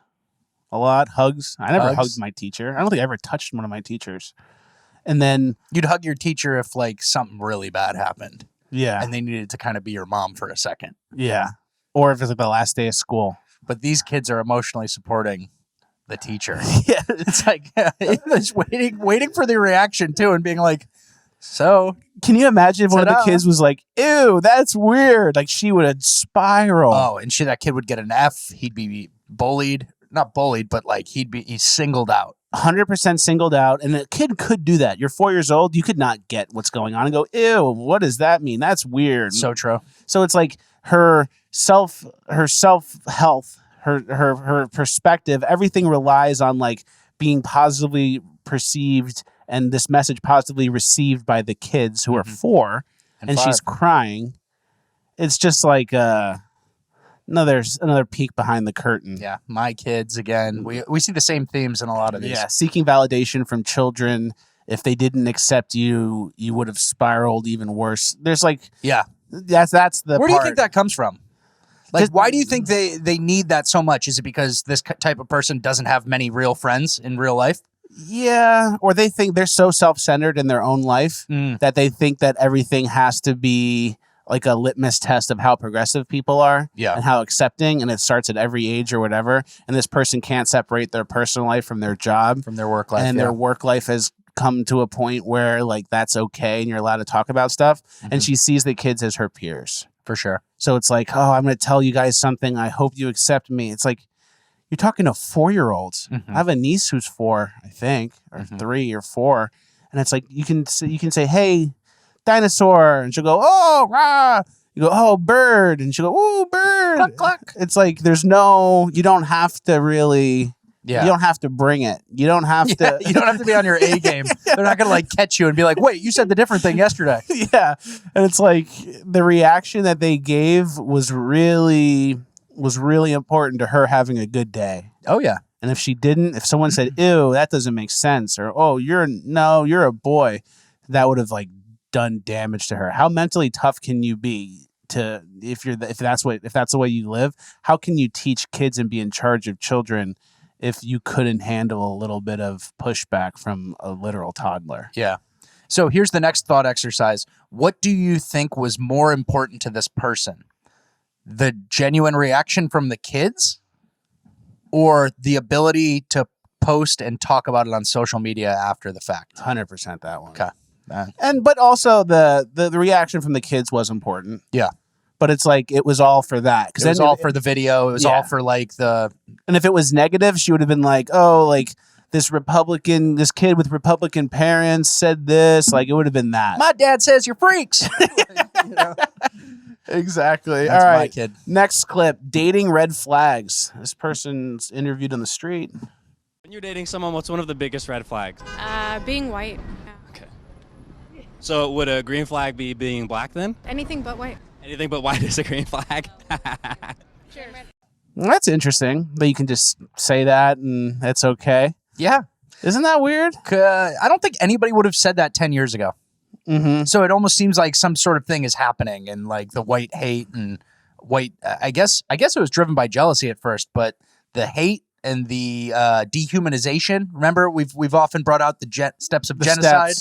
a lot. Hugs. I never hugged my teacher. I don't think I ever touched one of my teachers. And then you'd hug your teacher if like something really bad happened. Yeah. And they needed to kind of be your mom for a second. Yeah. Or if it's like the last day of school. But these kids are emotionally supporting the teacher. Yeah, it's like just waiting for the reaction too, and being like, "So, can you imagine if one of the kids was like, ew, that's weird?" Like she would spiral. Oh, and that kid would get an F. He'd be bullied, not bullied, but like he's singled out. 100% singled out, and a kid could do that. You're 4 years old, you could not get what's going on and go, ew, what does that mean? That's weird. So true. So it's like her self health, her perspective, everything relies on like being positively perceived and this message positively received by the kids who are 4, and she's 5. crying. It's just like another peek behind the curtain. Yeah, my kids again. We see the same themes in a lot of these. Yeah, seeking validation from children. If they didn't accept you, you would have spiraled even worse. There's like, that's the Where do you part. think that comes from? Like, why do you think they need that so much? Is it because this type of person doesn't have many real friends in real life? Yeah, or they think they're so self-centered in their own life that they think that everything has to be like a litmus test of how progressive people are and how accepting, and it starts at every age or whatever, and this person can't separate their personal life from their job. From their work life. And their work life has come to a point where like that's okay and you're allowed to talk about stuff. And she sees the kids as her peers. For sure. So it's like, oh, I'm going to tell you guys something. I hope you accept me. It's like, you're talking to 4-year-olds. I have a niece who's 4, I think, or 3 or 4. And it's like, you can say, hey, dinosaur. And she'll go, oh, rah. You go, oh, bird. And she'll go, ooh, bird. Cluck, cluck. It's like, you don't have to really... Yeah. You don't have to bring it. You don't have to. You don't have to be on your A game. They're not going to like catch you and be like, wait, you said the different thing yesterday. Yeah. And it's like the reaction that they gave was really important to her having a good day. Oh, yeah. And if someone said, ew, that doesn't make sense, or, oh, you're a boy, that would have like done damage to her. How mentally tough can you be if that's the way you live? How can you teach kids and be in charge of children if you couldn't handle a little bit of pushback from a literal toddler? Yeah. So here's the next thought exercise. What do you think was more important to this person? The genuine reaction from the kids, or the ability to post and talk about it on social media after the fact? 100% that one. Okay. But also the reaction from the kids was important. Yeah. But it's like, it was all for that. It was all for the video. It was all for like the... And if it was negative, she would have been like, oh, like this kid with Republican parents said this. Like, it would have been that. My dad says you're freaks. You know? Exactly. That's all right. my kid. Next clip, dating red flags. This person's interviewed on the street. When you're dating someone, what's one of the biggest red flags? Being white. Okay. So would a green flag be being black then? Anything but white. Anything but white is a green flag. Sure. Well, that's interesting that you can just say that and that's okay. Yeah. Isn't that weird? I don't think anybody would have said that 10 years ago. So it almost seems like some sort of thing is happening, and like the white hate and white, I guess it was driven by jealousy at first, but the hate and the dehumanization. Remember, we've often brought out the steps of genocide.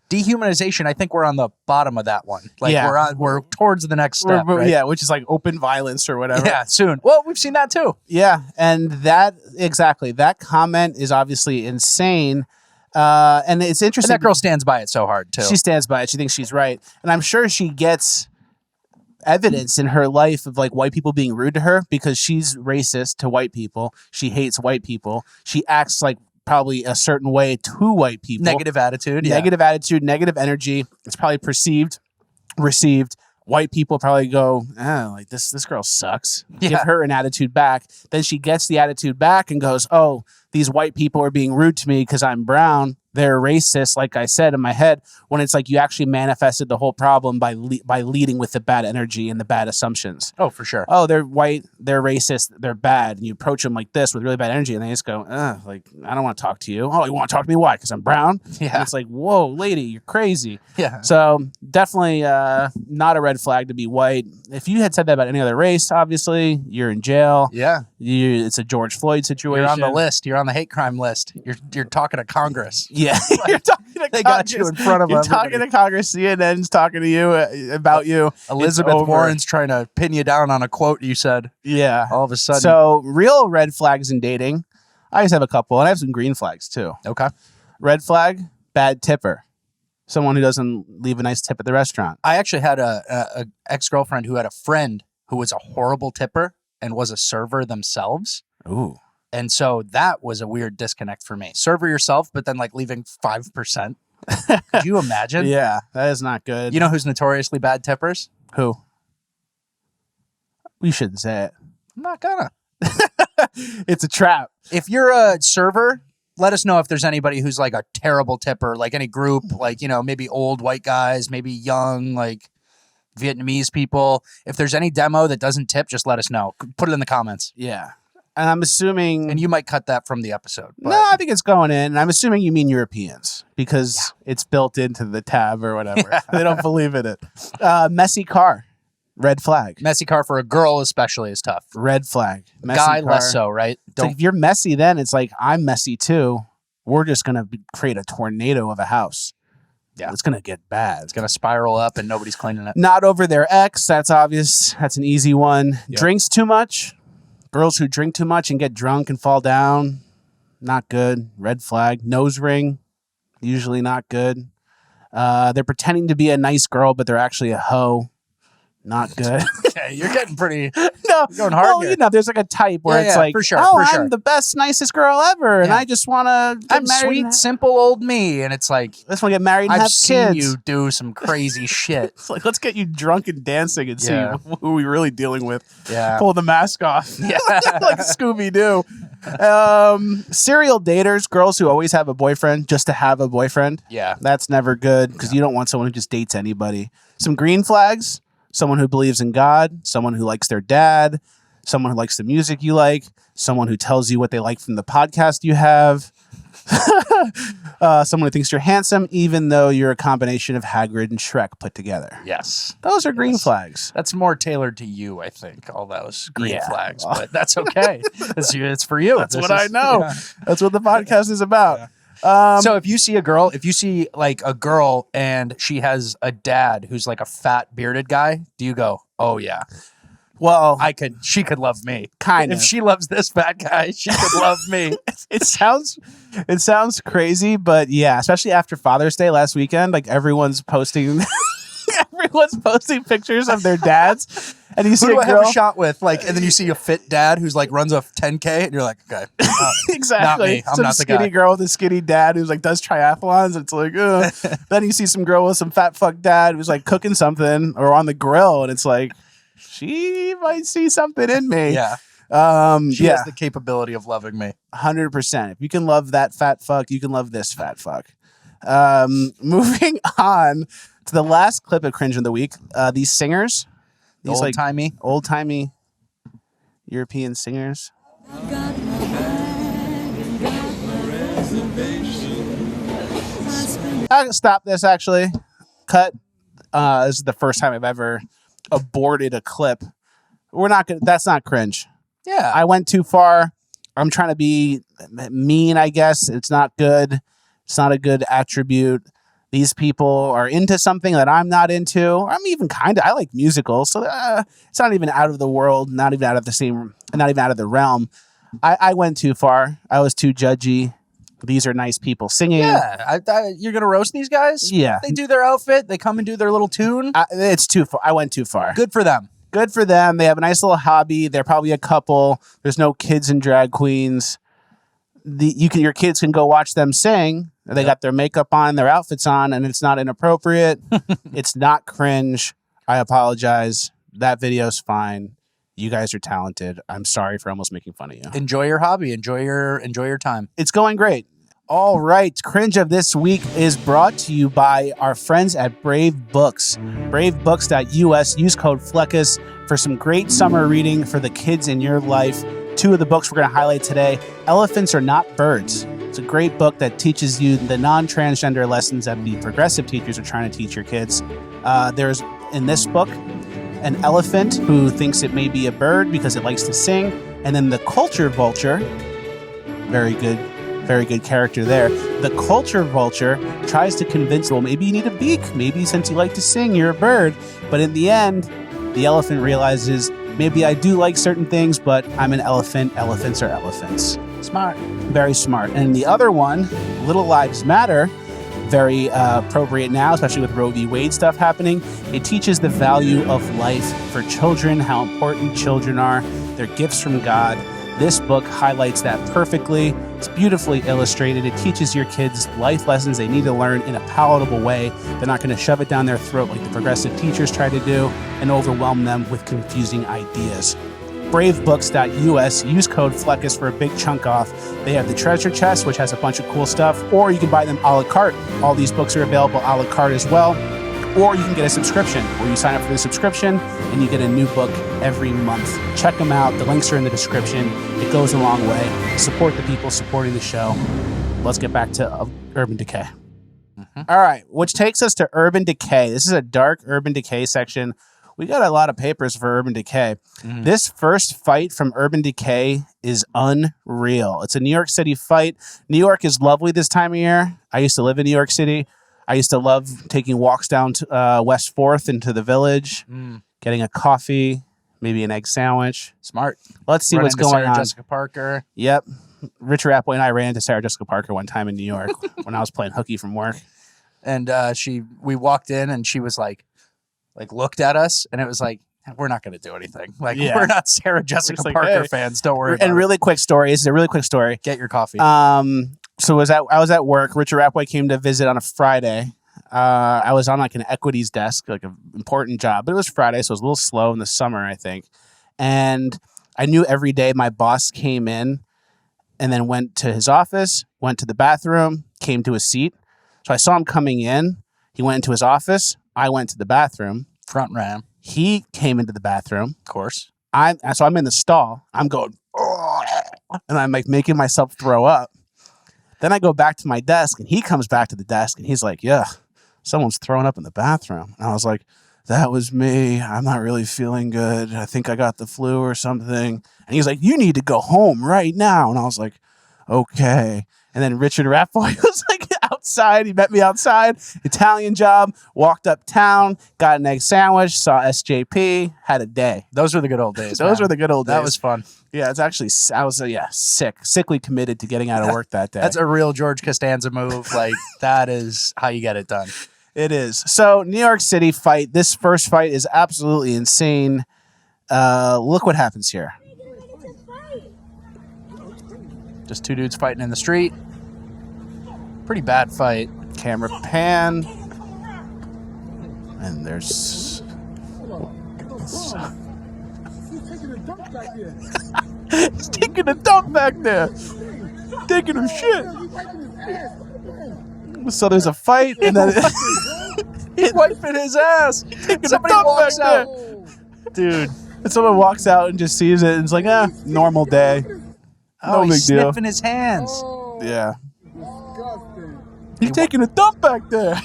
Dehumanization, I think we're on the bottom of that one. Like we're towards the next step. Right? Yeah, which is like open violence or whatever. Yeah, soon. Well, we've seen that too. Yeah, and that comment is obviously insane. And it's interesting. And that girl stands by it so hard too. She stands by it. She thinks she's right. And I'm sure she gets evidence in her life of like white people being rude to her because she's racist to white people. She hates white people. She acts like probably a certain way to white people. Negative attitude. Negative attitude, negative energy. It's probably received. White people probably go, like this girl sucks. Yeah. Give her an attitude back. Then she gets the attitude back and goes, oh, these white people are being rude to me because I'm brown. They're racist, like I said in my head, when it's like you actually manifested the whole problem by leading with the bad energy and the bad assumptions. Oh, for sure. Oh, they're white, they're racist, they're bad. And you approach them like this with really bad energy and they just go, like, I don't want to talk to you. Oh, you want to talk to me? Why? Because I'm brown? Yeah. And it's like, whoa, lady, you're crazy. Yeah. So definitely not a red flag to be white. If you had said that about any other race, obviously, you're in jail. Yeah. It's a George Floyd situation. You're on the list. You're on the hate crime list. You're talking to Congress. Yeah, you're talking to They Congress. got you in front of You're everybody. talking to Congress. CNN's talking to you about you. Elizabeth Warren's trying to pin you down on a quote you said. Yeah. All of a sudden. So real red flags in dating. I just have a couple, and I have some green flags too. Okay. Red flag, bad tipper. Someone who doesn't leave a nice tip at the restaurant. I actually had a ex-girlfriend who had a friend who was a horrible tipper and was a server themselves. Ooh. And so that was a weird disconnect for me. Server yourself, but then like leaving 5%. Could you imagine? Yeah, that is not good. You know who's notoriously bad tippers? Who? You shouldn't say it. I'm not gonna. It's a trap. If you're a server let us know if there's anybody who's like a terrible tipper, like any group, like, you know, maybe old white guys, maybe young, like Vietnamese people. If there's any demo that doesn't tip, just let us know. Put it in the comments. Yeah. And I'm assuming... And you might cut that from the episode. But... No, I think it's going in. And I'm assuming you mean Europeans because it's built into the tab or whatever. Yeah. They don't believe in it. Messy car. Red flag. Messy car for a girl especially is tough. Red flag. Messy Guy car. less so, right? Like if you're messy, then it's like, I'm messy too. We're just going to create a tornado of a house. Yeah. It's going to get bad. It's going to spiral up and nobody's cleaning it. Not over their ex. That's obvious. That's an easy one. Yep. Drinks too much. Girls who drink too much and get drunk and fall down. Not good. Red flag. Nose ring. Usually not good. They're pretending to be a nice girl, but they're actually a hoe. Not good. Okay, you're getting pretty... No, going hard well, here. you know, there's like a type where it's like, for sure, I'm the best, nicest girl ever, and I just want to get I'm married. sweet, simple old me, and it's like, I just want to get married and I've have seen kids. you do some crazy shit. It's like, let's get you drunk and dancing and Yeah. see who we're really dealing with. Yeah. Pull the mask off. Yeah. Like Scooby-Doo. Serial daters, girls who always have a boyfriend just to have a boyfriend. Yeah. That's never good because you don't want someone who just dates anybody. Some green flags, someone who believes in God, someone who likes their dad, someone who likes the music you like, someone who tells you what they like from the podcast you have, someone who thinks you're handsome, even though you're a combination of Hagrid and Shrek put together. Yes. Those are green flags. That's more tailored to you, I think, all those green Yeah. flags, but that's okay. It's for you. That's what I know. Yeah. That's what the podcast is about. So if you see like a girl and she has a dad who's like a fat bearded guy, do you go, oh yeah, well, she could love me. Kind If of. she loves this fat guy, she could love me. It sounds crazy, but yeah, especially after Father's Day last weekend, like everyone's posting pictures of their dads, and you see Who do a I girl have a shot with? Like, and then you see a fit dad who's like runs a 10K, and you're like, okay, exactly. not me. I'm Some not the skinny guy. girl with a skinny dad who's like does triathlons. It's like, ugh. Then you see some girl with some fat fuck dad who's like cooking something or on the grill, and it's like, she might see something in me. Yeah. She has the capability of loving me. 100%. If you can love that fat fuck, you can love this fat fuck. Moving on to the last clip of Cringe of the Week. These singers. These old-timey European singers. I'll stop this, actually. Cut. This is the first time I've ever aborted a clip. We're not gonna. That's not cringe. Yeah. I went too far. I'm trying to be mean, I guess. It's not good. It's not a good attribute. These people are into something that I'm not into. I'm even I like musicals, so it's not even out of the world, not even out of the realm. I went too far. I was too judgy. These are nice people singing. Yeah. You're going to roast these guys? Yeah. They do their outfit. They come and do their little tune. It's too far. I went too far. Good for them. Good for them. They have a nice little hobby. They're probably a couple. There's no kids and drag queens. Your kids can go watch them sing. They got their makeup on, their outfits on, and it's not inappropriate. It's not cringe. I apologize. That video's fine. You guys are talented. I'm sorry for almost making fun of you. Enjoy your hobby. Enjoy your time. It's going great. All right. Cringe of this week is brought to you by our friends at Brave Books. BraveBooks.us. Use code Fleccas for some great summer reading for the kids in your life. 2 of the books we're going to highlight today. Elephants Are Not Birds. It's a great book that teaches you the non-transgender lessons that the progressive teachers are trying to teach your kids. There's, in this book, an elephant who thinks it may be a bird because it likes to sing. And then the culture vulture, very good character there. The culture vulture tries to convince, well, maybe you need a beak. Maybe since you like to sing, you're a bird. But in the end, the elephant realizes, maybe I do like certain things, but I'm an elephant. Elephants are elephants. Smart. Very smart. And the other one, Little Lives Matter, very appropriate now, especially with Roe v. Wade stuff happening. It teaches the value of life for children, how important children are. They're gifts from God. This book highlights that perfectly. It's beautifully illustrated. It teaches your kids life lessons they need to learn in a palatable way. They're not going to shove it down their throat like the progressive teachers try to do and overwhelm them with confusing ideas. BraveBooks.us. Use code Fleccas for a big chunk off. They have the treasure chest, which has a bunch of cool stuff, or you can buy them a la carte. All these books are available a la carte as well. Or you can get a subscription where you sign up for the subscription and you get a new book every month. Check them out. The links are in the description. It goes a long way. Support the people supporting the show. Let's get back to Urban Decay. All right, which takes us to Urban Decay. This is a dark Urban Decay section. We got a lot of papers for Urban Decay. This first fight from Urban Decay is unreal. It's a New York City fight. New York is lovely this time of year. I used to live in New York City. I used to love taking walks down to West 4th into the Village, getting a coffee, maybe an egg sandwich. Smart. Let's see Run what's into going Sarah on. Jessica Parker. Yep. Richard Appley and I ran into Sarah Jessica Parker one time in New York when I was playing hooky from work. And we walked in and she was like looked at us and it was like, we're not going to do anything. Like, we're not Sarah Jessica Parker fans. Don't worry about it. And really quick story. This is a really quick story. Get your coffee. So I was at work. Richard Appley came to visit on a Friday. I was on like an equities desk, like an important job, but it was Friday, so it was a little slow in the summer, I think. And I knew every day my boss came in and then went to his office, went to the bathroom, came to his seat. So I saw him coming in. He went into his office. I went to the bathroom. Front ram. He came into the bathroom. Of course. So I'm in the stall. I'm going, and I'm like making myself throw up. Then I go back to my desk and he comes back to the desk and he's like, yeah, someone's throwing up in the bathroom. And I was like, that was me. I'm not really feeling good. I think I got the flu or something. And he's like, you need to go home right now. And I was like, okay. And then Richard Rappaport was like outside. He met me outside. Italian job. Walked uptown. Got an egg sandwich. Saw SJP. Had a day. Those were the good old days. Those were the good old days. That was fun. Yeah, it's actually, I was, sickly committed to getting out of work that day. That's a real George Costanza move. Like, that is how you get it done. It is. So, New York City fight. This first fight is absolutely insane. Look what happens here. Just two dudes fighting in the street. Pretty bad fight. Camera pan. And there's... He's taking a dump back there. Taking a shit. So there's a fight, and then he's wiping his ass. Taking Somebody a dump walks back out. there. Dude. And someone walks out and just sees it, and it's like, normal day. Oh, No he's big deal. sniffing his hands. Yeah. He's taking a dump back there.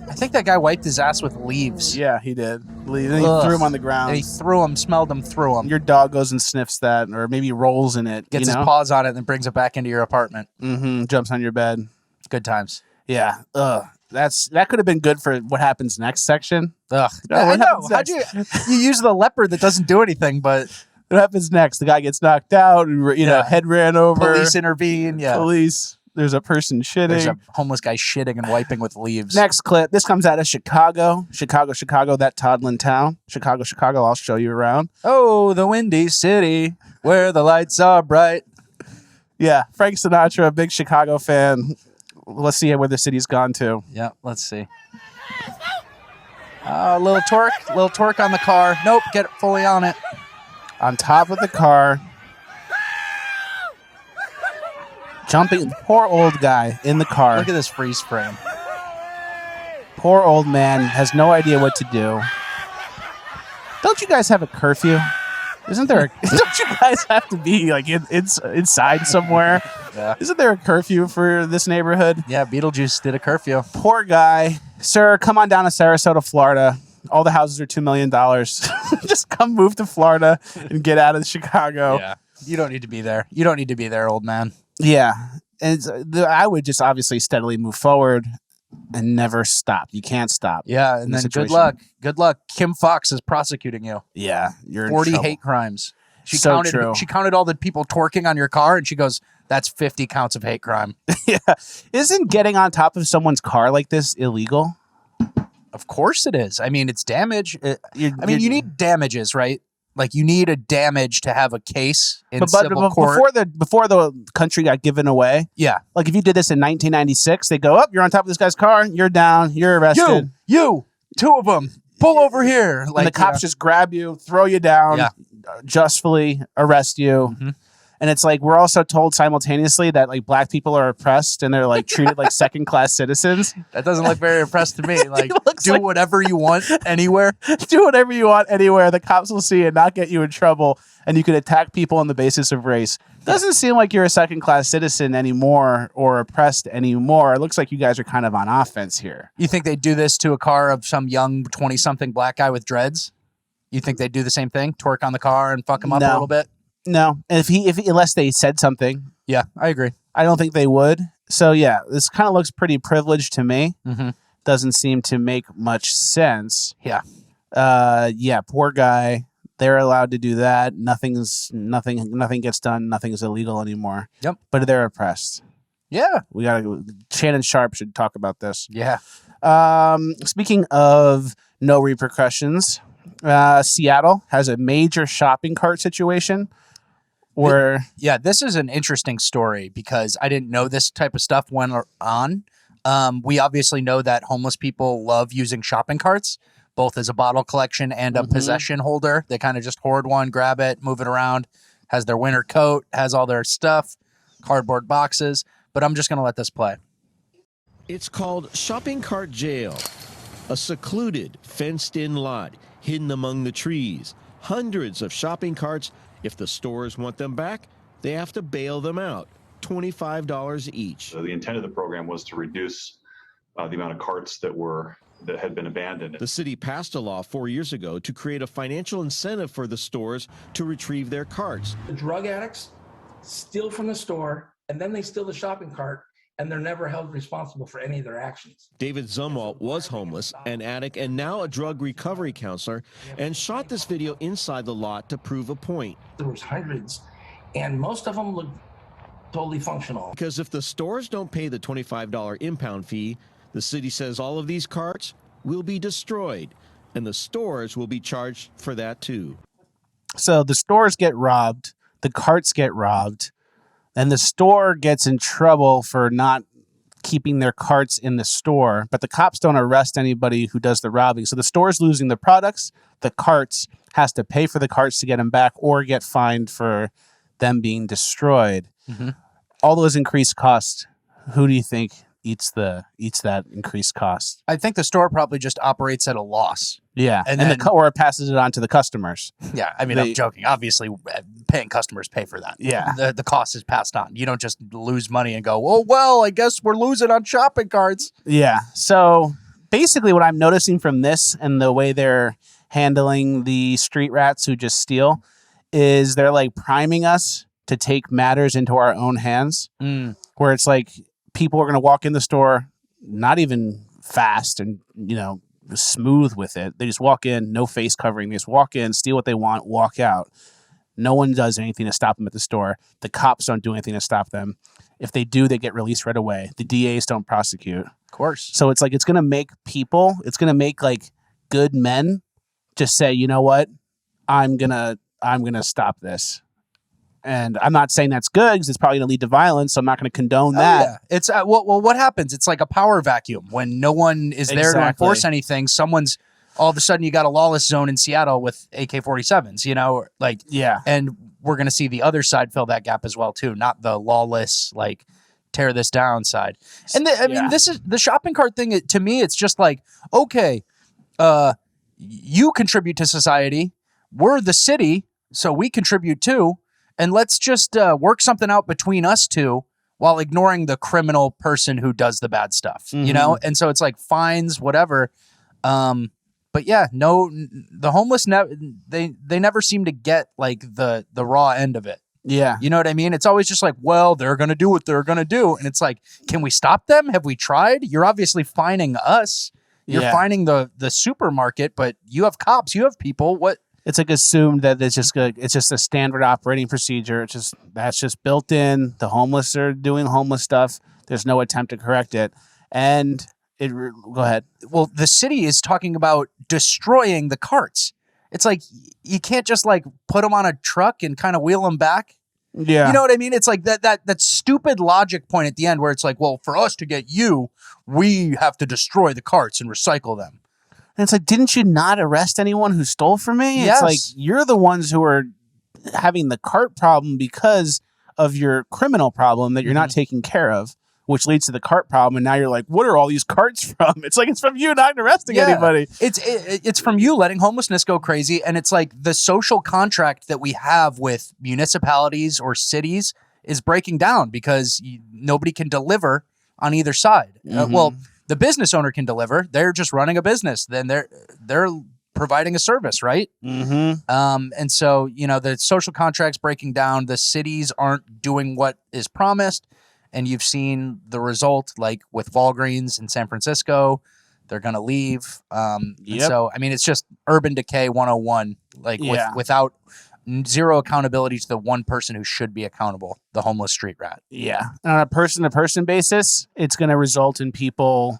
I think that guy wiped his ass with leaves. Yeah, he did. And he threw him on the ground. And he threw him, smelled him, threw him. Your dog goes and sniffs that, or maybe rolls in it. Gets his paws on it and then brings it back into your apartment. Jumps on your bed. Good times. Yeah. That could have been good for what happens next section. Ugh. I know. How'd you use the leopard that doesn't do anything, but what happens next? The guy gets knocked out, head ran over. Police intervene. Yeah. Police. There's a person shitting. There's a homeless guy shitting and wiping with leaves. Next clip. This comes out of Chicago. Chicago, that toddling town. Chicago, I'll show you around. Oh, the windy city where the lights are bright. Yeah, Frank Sinatra, a big Chicago fan. Let's see where the city's gone to. Yeah, let's see. A little torque on the car. Nope, get fully on it. On top of the car. Jumping, poor old guy in the car. Look at this freeze frame. Poor old man has no idea what to do. Don't you guys have a curfew? Isn't there? Don't you guys have to be like inside somewhere? Yeah. Isn't there a curfew for this neighborhood? Yeah, Beetlejuice did a curfew. Poor guy, sir. Come on down to Sarasota, Florida. All the houses are $2 million. Just come move to Florida and get out of Chicago. Yeah, you don't need to be there. You don't need to be there, old man. Yeah, and I would just obviously steadily move forward and never stop. You can't stop. Yeah, and then good luck. Good luck. Kim Fox is prosecuting you. Yeah, you're in 40 trouble. hate crimes. She So counted. true. She counted all the people twerking on your car, and she goes, "That's 50 counts of hate crime." Yeah, isn't getting on top of someone's car like this illegal? Of course it is. I mean, it's damage. You need damages, right? Like, you need a damage to have a case in civil court. Before the country got given away. Yeah. Like, if you did this in 1996, they go, you're on top of this guy's car, you're down, you're arrested. You, two of them, pull over here. Like, and the cops just grab you, throw you down, justly arrest you. Mm-hmm. And it's like we're also told simultaneously that like black people are oppressed and they're like treated like second-class citizens. That doesn't look very impressed to me. Like, do like- whatever you want anywhere. Do whatever you want anywhere. The cops will see it, not get you in trouble, and you can attack people on the basis of race. Doesn't seem like you're a second-class citizen anymore or oppressed anymore. It looks like you guys are kind of on offense here. You think they'd do this to a car of some young 20-something black guy with dreads? You think they'd do the same thing? Twerk on the car and fuck him up a little bit? No. And if unless they said something. Yeah, I agree. I don't think they would. So yeah, this kind of looks pretty privileged to me. Mm-hmm. Doesn't seem to make much sense. Yeah. Yeah, poor guy. They're allowed to do that. Nothing gets done. Nothing's illegal anymore. Yep. But they're oppressed. Yeah. We gotta. Shannon Sharp should talk about this. Yeah. Speaking of no repercussions, Seattle has a major shopping cart situation where Yeah, this is an interesting story because I didn't know this type of stuff went on. We obviously know that homeless people love using shopping carts, both as a bottle collection and a possession holder. They kind of just hoard one, grab it, move it around, has their winter coat, has all their stuff, cardboard boxes. But I'm just going to let this play. It's called Shopping Cart Jail, a secluded, fenced-in lot hidden among the trees. Hundreds of shopping carts. If the stores want them back, they have to bail them out, $25 each. So the intent of the program was to reduce the amount of carts that had been abandoned. The city passed a law 4 years ago to create a financial incentive for the stores to retrieve their carts. The drug addicts steal from the store, and then they steal the shopping cart, and they're never held responsible for any of their actions. David Zumwalt was homeless, an addict, and now a drug recovery counselor, and shot this video inside the lot to prove a point. There was hundreds, and most of them looked totally functional. Because if the stores don't pay the $25 impound fee, the city says all of these carts will be destroyed, and the stores will be charged for that too. So the stores get robbed, the carts get robbed, and the store gets in trouble for not keeping their carts in the store, but the cops don't arrest anybody who does the robbing. So the store's losing the products, the carts has to pay for the carts to get them back or get fined for them being destroyed. Mm-hmm. All those increased costs, who do you think eats that increased cost? I think the store probably just operates at a loss. Yeah, and then or it passes it on to the customers. Yeah, I mean, I'm joking. Obviously, paying customers pay for that. Yeah. The cost is passed on. You don't just lose money and go, oh, well, I guess we're losing on shopping carts. Yeah, so basically what I'm noticing from this and the way they're handling the street rats who just steal is they're like priming us to take matters into our own hands, where it's like people are going to walk in the store, not even fast and, smooth with it. They just walk in, no face covering. They just walk in, steal what they want, walk out. No one does anything to stop them at the store. The cops don't do anything to stop them. If they do, they get released right away. The DAs don't prosecute. Of course. So it's like it's going to make like good men just say, you know what? I'm going to stop this. And I'm not saying that's good because it's probably going to lead to violence, so I'm not going to condone that. Yeah. It's well, what happens? It's like a power vacuum. When no one is there to enforce anything, someone's all of a sudden you got a lawless zone in Seattle with AK-47s, yeah. And we're going to see the other side fill that gap as well too, not the lawless tear this down side. And I mean, this is the shopping cart thing. To me, it's just like, okay, you contribute to society. We're the city, so we contribute too. And let's just work something out between us two while ignoring the criminal person who does the bad stuff, And so it's like fines, whatever. But yeah, no, the homeless, they never seem to get the raw end of it. Yeah. You know what I mean? It's always just like, well, they're going to do what they're going to do. And it's like, can we stop them? Have we tried? You're obviously fining us. You're fining the supermarket, but you have cops, you have people. What? It's like assumed that it's just a standard operating procedure. That's just built in. The homeless are doing homeless stuff. There's no attempt to correct it. And go ahead. Well, the city is talking about destroying the carts. It's like you can't just put them on a truck and kind of wheel them back. Yeah. You know what I mean? It's like that stupid logic point at the end where it's like, well, for us to get you, we have to destroy the carts and recycle them. And it's like, didn't you not arrest anyone who stole from me? Yes. It's like, you're the ones who are having the cart problem because of your criminal problem that you're not taking care of, which leads to the cart problem. And now you're like, what are all these carts from? It's like, it's from you not arresting anybody. It's from you letting homelessness go crazy. And it's like the social contract that we have with municipalities or cities is breaking down because nobody can deliver on either side. Well, the business owner can deliver. They're just running a business. Then they're providing a service, right? And so, you know, the social contract's breaking down. The cities aren't doing what is promised. And you've seen the result, like with Walgreens in San Francisco. They're going to leave. And so, I mean, it's just urban decay 101, like without zero accountability to the one person who should be accountable, the homeless street rat. Yeah. And on a person-to-person basis, it's going to result in people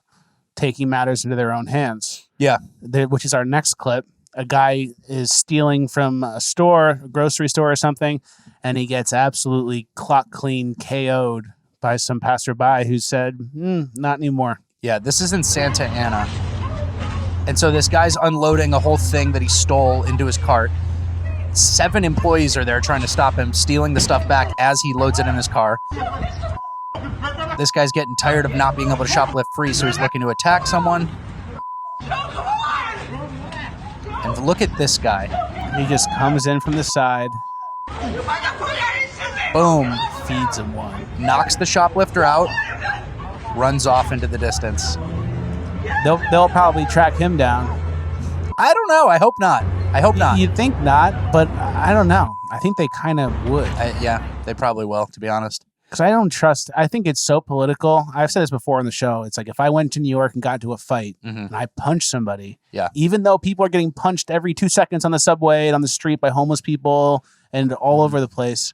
taking matters into their own hands. Yeah. Which is our next clip. A guy is stealing from a store, a grocery store or something, and he gets absolutely clock clean KO'd by some passerby who said, not anymore. Yeah, this is in Santa Ana. And so this guy's unloading a whole thing that he stole into his cart. 7 employees are there trying to stop him, stealing the stuff back as he loads it in his car. This guy's getting tired of not being able to shoplift free, so he's looking to attack someone. And look at this guy. He just comes in from the side. Boom. Feeds him one. Knocks the shoplifter out. Runs off into the distance. They'll probably track him down. I don't know. I hope not. I hope not. You'd think not, but I don't know. I think they kind of would. Yeah, they probably will, to be honest. Because I don't trust. I think it's so political. I've said this before on the show. It's like if I went to New York and got into a fight and I punched somebody, even though people are getting punched every 2 seconds on the subway and on the street by homeless people and all over the place,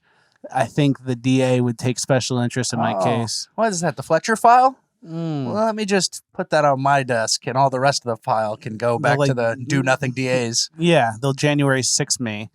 I think the DA would take special interest in my case. What is that, the Fletcher file? Well, let me just put that on my desk, and all the rest of the file can go back to the do-nothing DAs. Yeah, they'll January 6 me.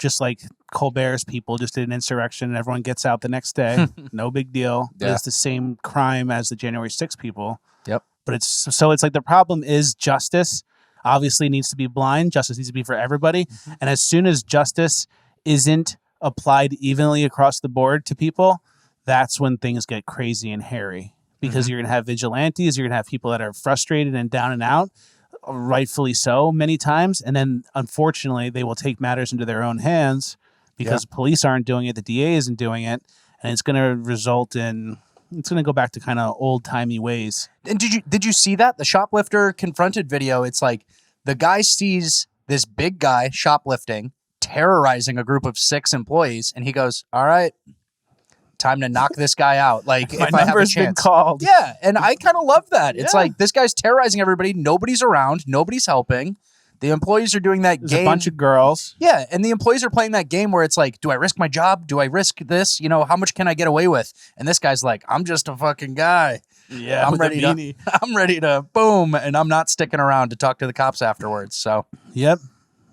Just like Colbert's people just did an insurrection, and everyone gets out the next day. No big deal. But it's the same crime as the January 6 people. Yep. But it's like the problem is justice obviously needs to be blind. Justice needs to be for everybody. And as soon as justice isn't applied evenly across the board to people, that's when things get crazy and hairy. Because you're going to have vigilantes, you're going to have people that are frustrated and down and out, rightfully so many times. And then, unfortunately, they will take matters into their own hands because police aren't doing it, the DA isn't doing it, and it's going to result in, it's going to go back to kind of old-timey ways. And did you see that? The shoplifter confronted video, it's like the guy sees this big guy shoplifting, terrorizing a group of 6 employees, and he goes, all right, time to knock this guy out. Like, My if I have a number's chance. been called. Yeah, and I kind of love that. It's like this guy's terrorizing everybody. Nobody's around. Nobody's helping. The employees are doing that There's game. a bunch of girls. Yeah, and the employees are playing that game where it's like, do I risk my job? Do I risk this? You know, how much can I get away with? And this guy's like, I'm just a fucking guy. Yeah, I'm ready to boom, and I'm not sticking around to talk to the cops afterwards. So, yep.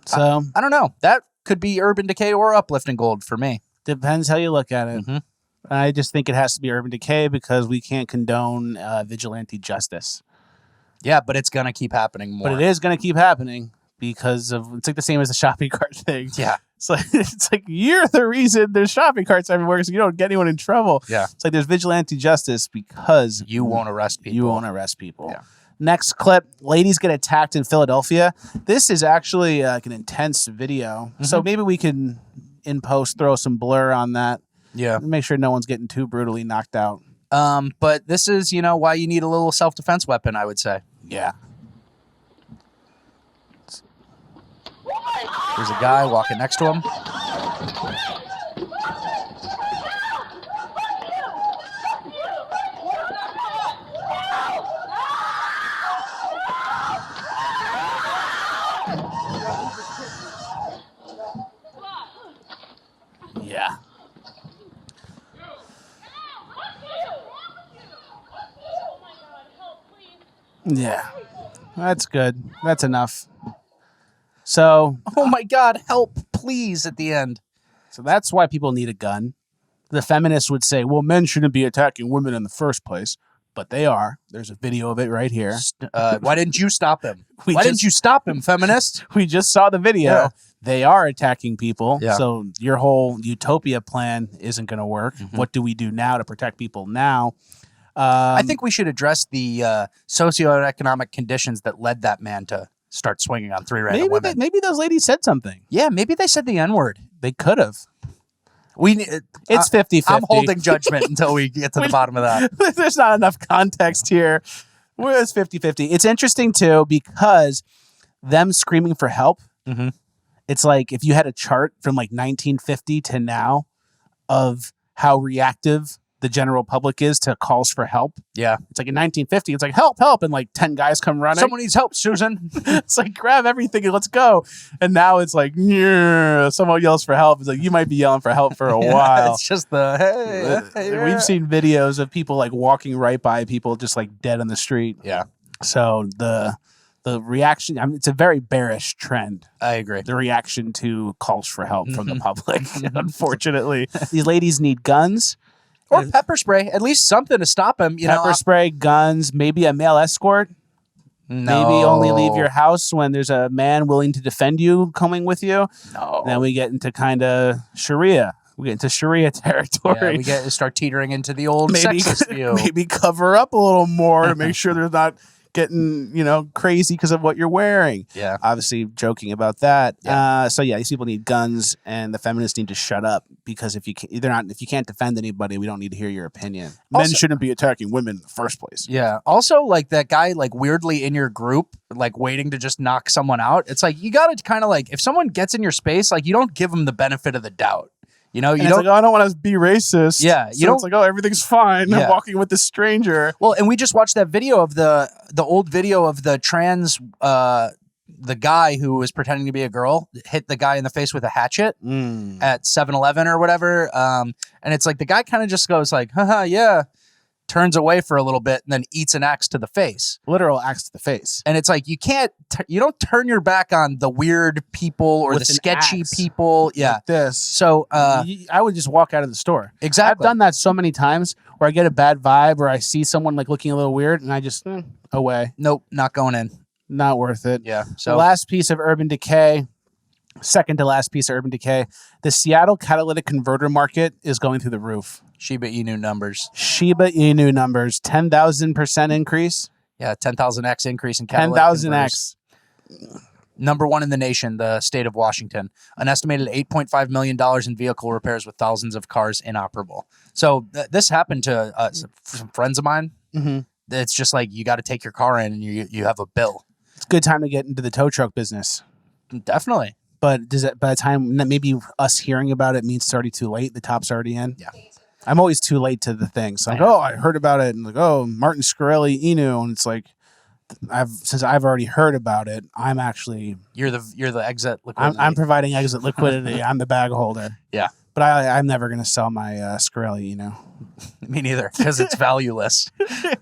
So I don't know. That could be urban decay or uplifting gold for me. Depends how you look at it. I just think it has to be urban decay because we can't condone vigilante justice. Yeah, but it's going to keep happening more. But it is going to keep happening because of, it's like the same as the shopping cart thing. Yeah. It's like you're the reason there's shopping carts everywhere so you don't get anyone in trouble. Yeah. It's like there's vigilante justice because you won't arrest people. You won't arrest people. Yeah. Next clip, ladies get attacked in Philadelphia. This is actually like an intense video. So maybe we can, in post, throw some blur on that. Yeah. Make sure no one's getting too brutally knocked out. But this is, you know, why you need a little self-defense weapon, I would say. Yeah. There's a guy walking next to him. Yeah. Yeah. That's good. That's enough. So, oh my God, help, please, at the end. So that's why people need a gun. The feminists would say, well, men shouldn't be attacking women in the first place, but they are. There's a video of it right here. Why didn't you stop him? Why didn't you stop him, feminist? We just saw the video. Yeah. they are attacking people. Yeah. So your whole utopia plan isn't going to work. What do we do now to protect people now? I think we should address the socioeconomic conditions that led that man to start swinging on 3 random women. Maybe those ladies said something. Yeah, maybe they said the N-word. They could have. It's 50-50. I'm holding judgment until we get to the bottom of that. There's not enough context here. It's 50-50. It's interesting, too, because them screaming for help, it's like if you had a chart from like 1950 to now of how reactive the general public is to calls for help. Yeah. It's like in 1950, it's like, help, help. And like 10 guys come running. Someone needs help, Susan. It's like, grab everything and let's go. And now it's like, someone yells for help. It's like, you might be yelling for help for a while. It's just the, hey. We've seen videos of people like walking right by people just like dead on the street. Yeah. So the reaction, it's a very bearish trend. I agree. The reaction to calls for help from the public, unfortunately. These ladies need guns. Or pepper spray, at least something to stop him. Pepper spray, guns, maybe a male escort. No. Maybe only leave your house when there's a man willing to defend you coming with you. No. Then we get into kind of Sharia. We get into Sharia territory. Yeah, we start teetering into the old sexist view. Maybe cover up a little more to make sure there's not getting crazy because of what you're wearing. Yeah, obviously joking about that. Yeah. So these people need guns, and the feminists need to shut up because if you can't defend anybody, we don't need to hear your opinion. Also, men shouldn't be attacking women in the first place. Yeah. Also, like that guy, like weirdly in your group, like waiting to just knock someone out. It's like you got to kind of like if someone gets in your space, like you don't give them the benefit of the doubt. You don't. Like, I don't want to be racist. Yeah, it's like, everything's fine. Yeah. I'm walking with this stranger. Well, and we just watched that video of the old video of the trans, the guy who was pretending to be a girl hit the guy in the face with a hatchet at 7-Eleven or whatever. And it's like the guy kind of just goes like, haha, yeah. Turns away for a little bit and then eats an axe to the face. Literal axe to the face. And it's like you don't turn your back on the weird people or the sketchy people. Yeah. Like this. So I would just walk out of the store. Exactly. I've done that so many times where I get a bad vibe or I see someone like looking a little weird and I just away. Nope, not going in. Not worth it. Yeah. So last piece of urban decay. Second to last piece of urban decay. The Seattle catalytic converter market is going through the roof. Shiba Inu numbers. 10,000% increase. Yeah, 10,000x increase in catalytic 10,000x. Number one in the nation, the state of Washington. An estimated $8.5 million in vehicle repairs with thousands of cars inoperable. So this happened to some friends of mine. It's just like you got to take your car in and you have a bill. It's a good time to get into the tow truck business. Definitely. But does it, by the time maybe us hearing about it means it's already too late? The top's already in? Yeah. I'm always too late to the thing. So like, I heard about it. And like, Martin Shkreli, Inu. And it's like, since I've already heard about it, I'm actually... You're the exit liquidity. I'm providing exit liquidity. I'm the bag holder. Yeah. But I'm never going to sell my Shkreli, Me neither, because it's valueless. Because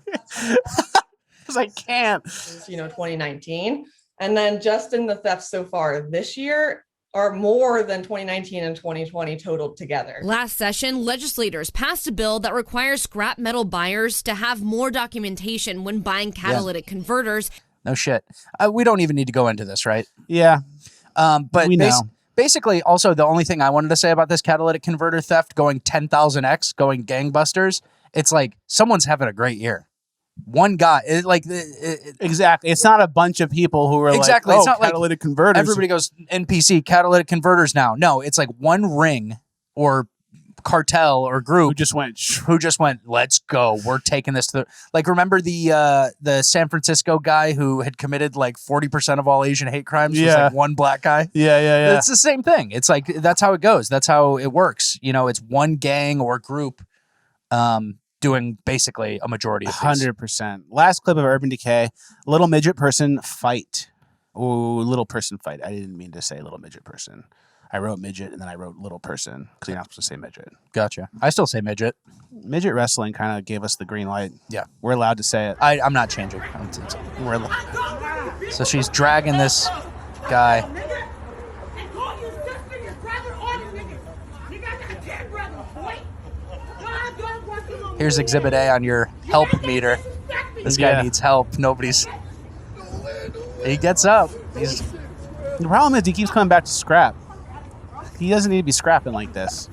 I can't. 2019. And then just in the thefts so far this year are more than 2019 and 2020 totaled together. Last session, legislators passed a bill that requires scrap metal buyers to have more documentation when buying catalytic converters. No shit. We don't even need to go into this, right? Yeah. But we know. Basically, also, the only thing I wanted to say about this catalytic converter theft going 10,000x, going gangbusters, it's like someone's having a great year. One guy, exactly. It's not a bunch of people who are exactly. like, it's not catalytic like converters. Everybody goes NPC catalytic converters now. No, it's like one ring or cartel or group who just went. Let's go. We're taking this to the remember the San Francisco guy who had committed like 40% of all Asian hate crimes. Was like one black guy. Yeah. It's the same thing. It's like that's how it goes. That's how it works. It's one gang or group. Doing basically a majority of these. 100%. Last clip of Urban Decay. Little midget person fight. Ooh, little person fight. I didn't mean to say little midget person. I wrote midget and then I wrote little person because you're not supposed to say midget. Gotcha. I still say midget. Midget wrestling kind of gave us the green light. Yeah. We're allowed to say it. I'm not changing. So she's dragging this guy. Here's Exhibit A on your help meter. This guy needs help. He gets up. The problem is he keeps coming back to scrap. He doesn't need to be scrapping like this.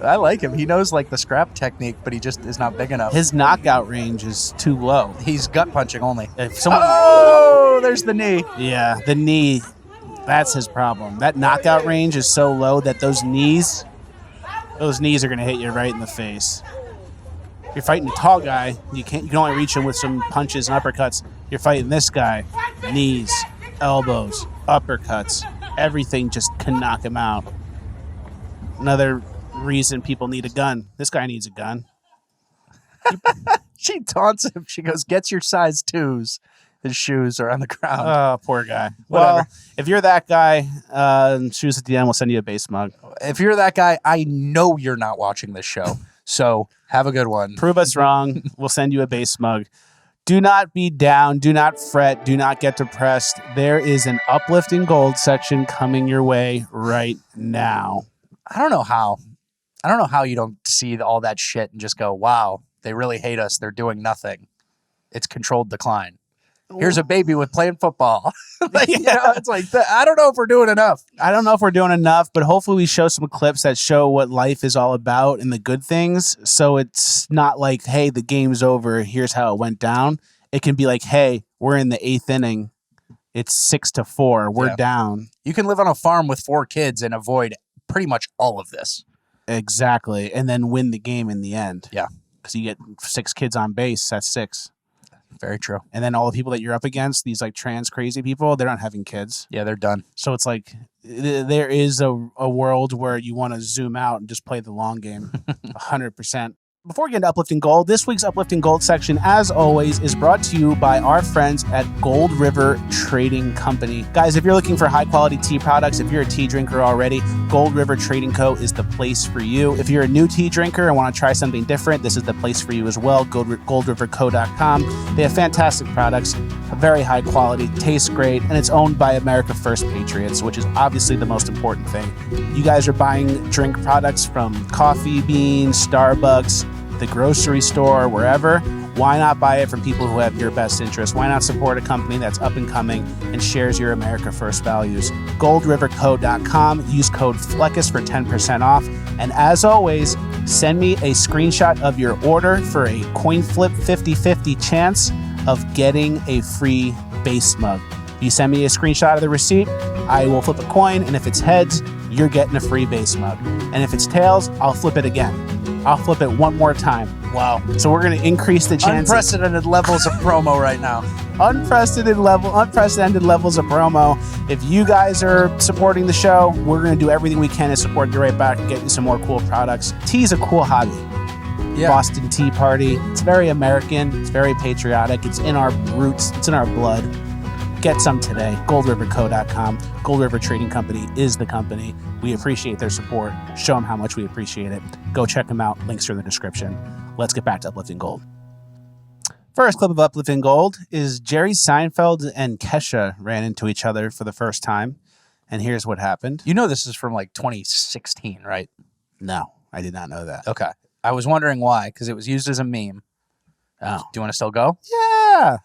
I like him. He knows like the scrap technique, but he just is not big enough. His knockout range is too low. He's gut punching only. If someone, oh, there's the knee. Yeah, the knee. That's his problem. That knockout range is so low that those knees are going to hit you right in the face. You're fighting a tall guy. You can only reach him with some punches and uppercuts. You're fighting this guy. Knees, elbows, uppercuts. Everything just can knock him out. Another reason people need a gun. This guy needs a gun. She taunts him. She goes, "Get your size 2s." His shoes are on the ground. Oh, poor guy. Whatever. Well, if you're that guy, shoes at the end, we'll send you a base mug. If you're that guy, I know you're not watching this show. So have a good one. Prove us wrong. We'll send you a base mug. Do not be down. Do not fret. Do not get depressed. There is an uplifting gold section coming your way right now. I don't know how. I don't know how you don't see all that shit and just go, wow, they really hate us. They're doing nothing. It's controlled decline. Here's a baby with playing football. It's like, I don't know if we're doing enough. I don't know if we're doing enough, but hopefully we show some clips that show what life is all about and the good things. So it's not like, hey, the game's over. Here's how it went down. It can be like, hey, we're in the 8th inning. It's 6-4. We're down. You can live on a farm with 4 kids and avoid pretty much all of this. Exactly. And then win the game in the end. Yeah. Because you get 6 kids on base. That's 6. Very true. And then all the people that you're up against, these like trans crazy people, they're not having kids. Yeah, they're done. So it's like there is a world where you want to zoom out and just play the long game. 100%. Before we get into Uplifting Gold, this week's Uplifting Gold section, as always, is brought to you by our friends at Gold River Trading Company. Guys, if you're looking for high-quality tea products, if you're a tea drinker already, Gold River Trading Co. is the place for you. If you're a new tea drinker and want to try something different, this is the place for you as well, goldriverco.com. They have fantastic products, very high quality, tastes great, and it's owned by America First Patriots, which is obviously the most important thing. You guys are buying drink products from Coffee Bean, Starbucks, the grocery store, wherever. Why not buy it from people who have your best interest? Why not support a company that's up and coming and shares your America First values? goldriverco.com. Use code Fleccas for 10% off. And as always, send me a screenshot of your order for a coin flip 50-50 chance of getting a free base mug. If you send me a screenshot of the receipt, I will flip a coin, and if it's heads, you're getting a free base mug. And if it's tails, I'll flip it again. I'll flip it one more time. Wow. So we're going to increase the chances. Unprecedented levels of promo right now. Unprecedented levels of promo. If you guys are supporting the show, we're going to do everything we can to support you right back and get you some more cool products. Tea is a cool hobby. Yeah. Boston Tea Party. It's very American. It's very patriotic. It's in our roots. It's in our blood. Get some today. goldriverco.com. Gold River Trading Company is the company. We appreciate their support. Show them how much we appreciate it. Go check them out. Links are in the description. Let's get back to Uplifting Gold. First clip of Uplifting Gold is Jerry Seinfeld and Kesha ran into each other for the first time. And here's what happened. You know this is from like 2016, right? No, I did not know that. Okay. I was wondering why, because it was used as a meme. Oh. Do you want to still go? Yeah.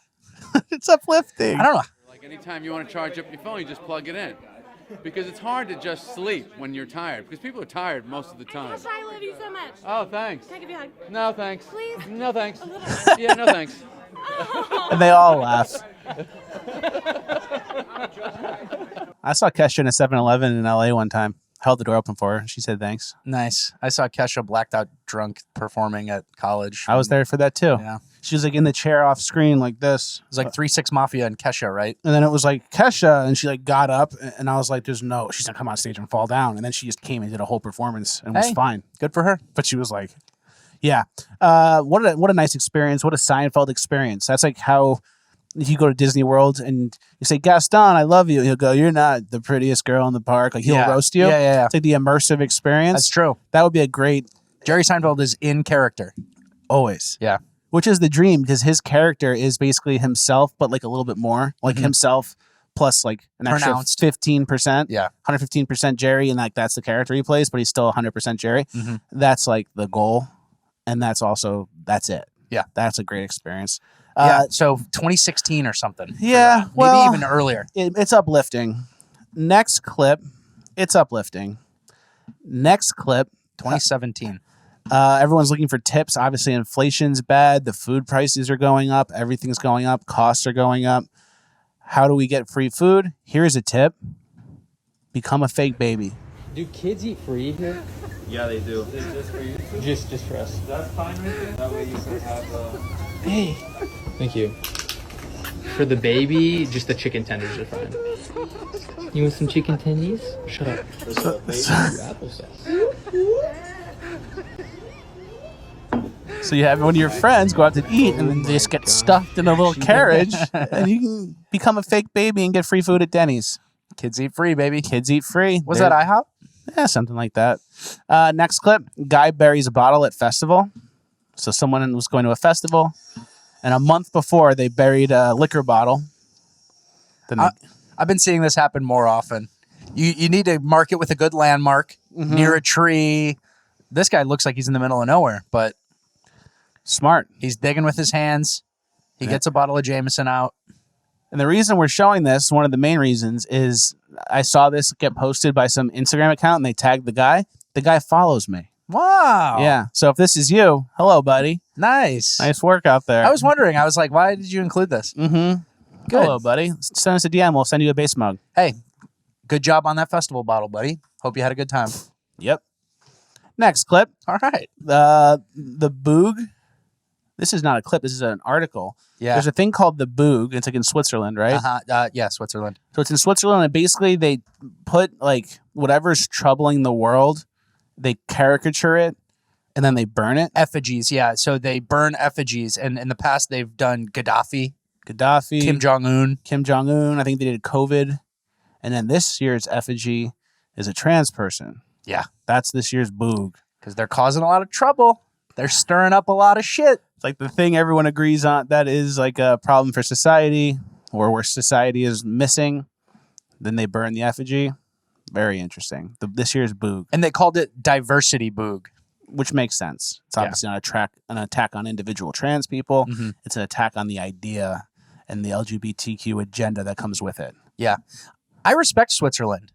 It's uplifting. I don't know. Like anytime you want to charge up your phone, you just plug it in. Because it's hard to just sleep when you're tired. Because people are tired most of the time. Gosh, I love you so much. Oh, thanks. Can I give you a hug? No, thanks. Please? No, thanks. Yeah, no, thanks. And they all laugh. I saw Kesha in a 7-Eleven in LA one time. Held the door open for her. She said thanks. Nice. I saw Kesha blacked out drunk performing at college. I was there for that too. Yeah. She was like in the chair off screen like this. It was like 3-6 Mafia and Kesha, right? And then it was like Kesha, and she like got up, and I was like, "There's no, she's gonna come on stage and fall down." And then she just came and did a whole performance and was fine. Good for her. But she was like, "Yeah, what a nice experience. What a Seinfeld experience." That's like how if you go to Disney World and you say, "Gaston, I love you," he'll go, "You're not the prettiest girl in the park." Like he'll roast you. Yeah. It's like the immersive experience. That's true. That would be a great. Jerry Seinfeld is in character. Always. Yeah. Which is the dream, because his character is basically himself, but like a little bit more like himself plus like an extra 15%. Yeah. 115% Jerry. And like that's the character he plays, but he's still 100% Jerry. That's like the goal. And that's it. Yeah. That's a great experience. So 2016 or something. Yeah, Maybe well, even earlier. It's uplifting. Next clip, it's uplifting. Next clip, 2017. Everyone's looking for tips. Obviously, inflation's bad. The food prices are going up. Everything's going up. Costs are going up. How do we get free food? Here's a tip. Become a fake baby. Do kids eat free here? Yeah, they do. Just for you? Just for us. That's fine right there. That way you can have Hey. Thank you. For the baby, just the chicken tenders are fine. You want some chicken tendies? Shut up. Applesauce. So you have one of your friends go out to eat, and then they just get stuffed in a little carriage, and you can become a fake baby and get free food at Denny's. Kids eat free, baby. Kids eat free. Was that IHOP? Yeah, something like that. Next clip, guy buries a bottle at festival. So someone was going to a festival, and a month before, they buried a liquor bottle. I've been seeing this happen more often. You need to mark it with a good landmark near a tree. This guy looks like he's in the middle of nowhere, but smart. He's digging with his hands. He gets a bottle of Jameson out. And the reason we're showing this, one of the main reasons, is I saw this get posted by some Instagram account, and they tagged the guy. The guy follows me. Wow. Yeah. So if this is you, hello, buddy. Nice. Nice work out there. I was wondering. I was like, why did you include this? Mm-hmm. Good. Hello, buddy. Send us a DM. We'll send you a base mug. Hey, good job on that festival bottle, buddy. Hope you had a good time. Yep. Next clip. All right. The Boog. This is not a clip. This is an article. Yeah. There's a thing called the Boog. It's like in Switzerland, right? Yeah, Switzerland. So it's in Switzerland, and basically they put like whatever's troubling the world, they caricature it, and then they burn it. Effigies, yeah. So they burn effigies, and in the past they've done Gaddafi, Kim Jong-un. I think they did COVID. And then this year's effigy is a trans person. Yeah. That's this year's Boog. Because they're causing a lot of trouble. They're stirring up a lot of shit. It's like the thing everyone agrees on that is like a problem for society, or where society is missing. Then they burn the effigy. Very interesting. This year's Boog. And they called it Diversity Boog. Which makes sense. It's obviously not an attack on individual trans people. Mm-hmm. It's an attack on the idea and the LGBTQ agenda that comes with it. Yeah. I respect Switzerland.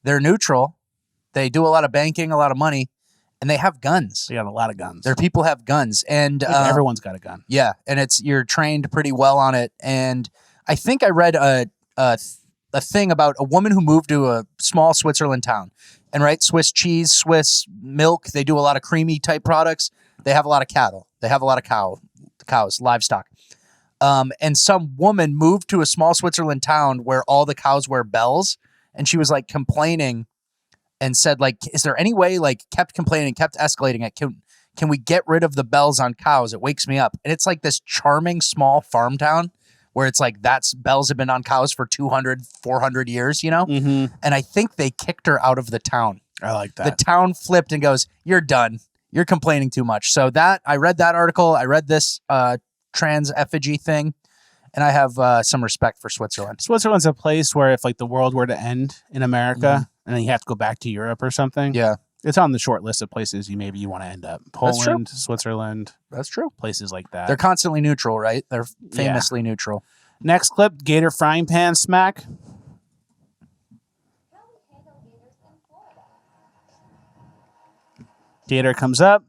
They're neutral. They do a lot of banking, a lot of money, and they have guns. They got a lot of guns. Their people have guns. And everyone's got a gun. Yeah. And you're trained pretty well on it. And I think I read a thing about a woman who moved to a small Switzerland town. And right, Swiss cheese, Swiss milk, they do a lot of creamy type products. They have a lot of cattle. They have a lot of cows, livestock. And some woman moved to a small Switzerland town where all the cows wear bells. And she was like complaining and said, like, is there any way, like, kept complaining, kept escalating it. Can we get rid of the bells on cows? It wakes me up. And it's like this charming small farm town where it's like bells have been on cows for 200, 400 years, you know? Mm-hmm. And I think they kicked her out of the town. I like that. The town flipped and goes, you're done. You're complaining too much. So I read that article. I read this trans effigy thing, and I have some respect for Switzerland. Switzerland's a place where if like the world were to end in America and then you have to go back to Europe or something, yeah, it's on the short list of places you want to end up. Poland, Switzerland. That's true. Places like that. They're constantly neutral, right? They're famously neutral. Next clip, Gator frying pan smack. Gator comes up,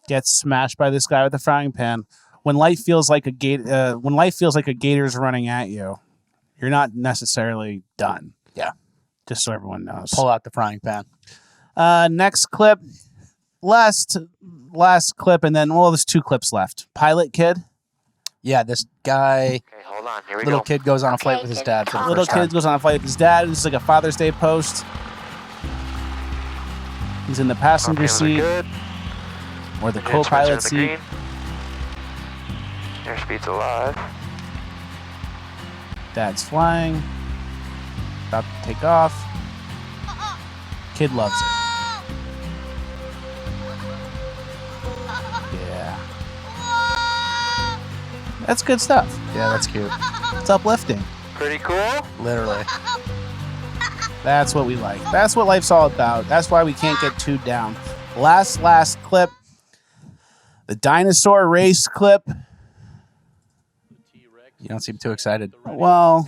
gets smashed by this guy with a frying pan. When life feels like a gator's running at you, you're not necessarily done. Yeah. Just so everyone knows. Pull out the frying pan. Next clip, last clip, and then there's 2 clips left. Pilot kid. Yeah, this guy. Okay, hold on. Here we little go. kid goes on a flight with his dad. For the Little first time. kid goes on a flight with his dad. This is like a Father's Day post. He's in the passenger seat or the co-pilot seat. Airspeed's alive. Dad's flying. About to take off. Kid loves it. Yeah. That's good stuff. Yeah, that's cute. It's uplifting. Pretty cool. Literally. That's what we like. That's what life's all about. That's why we can't get too down. Last clip. The dinosaur race clip. You don't seem too excited. Well,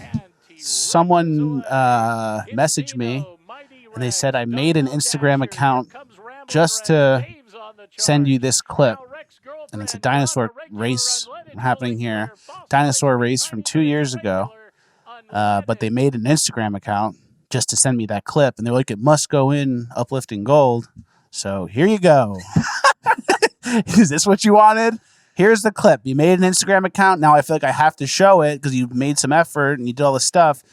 someone messaged me and they said I made an Instagram account just to send you this clip. And it's a dinosaur race happening here. Dinosaur race from 2 years ago. But they made an Instagram account just to send me that clip. And they're like, it must go in Uplifting Gold. So here you go. Is this what you wanted? Here's the clip. You made an Instagram account. Now I feel like I have to show it because you made some effort and you did all this stuff.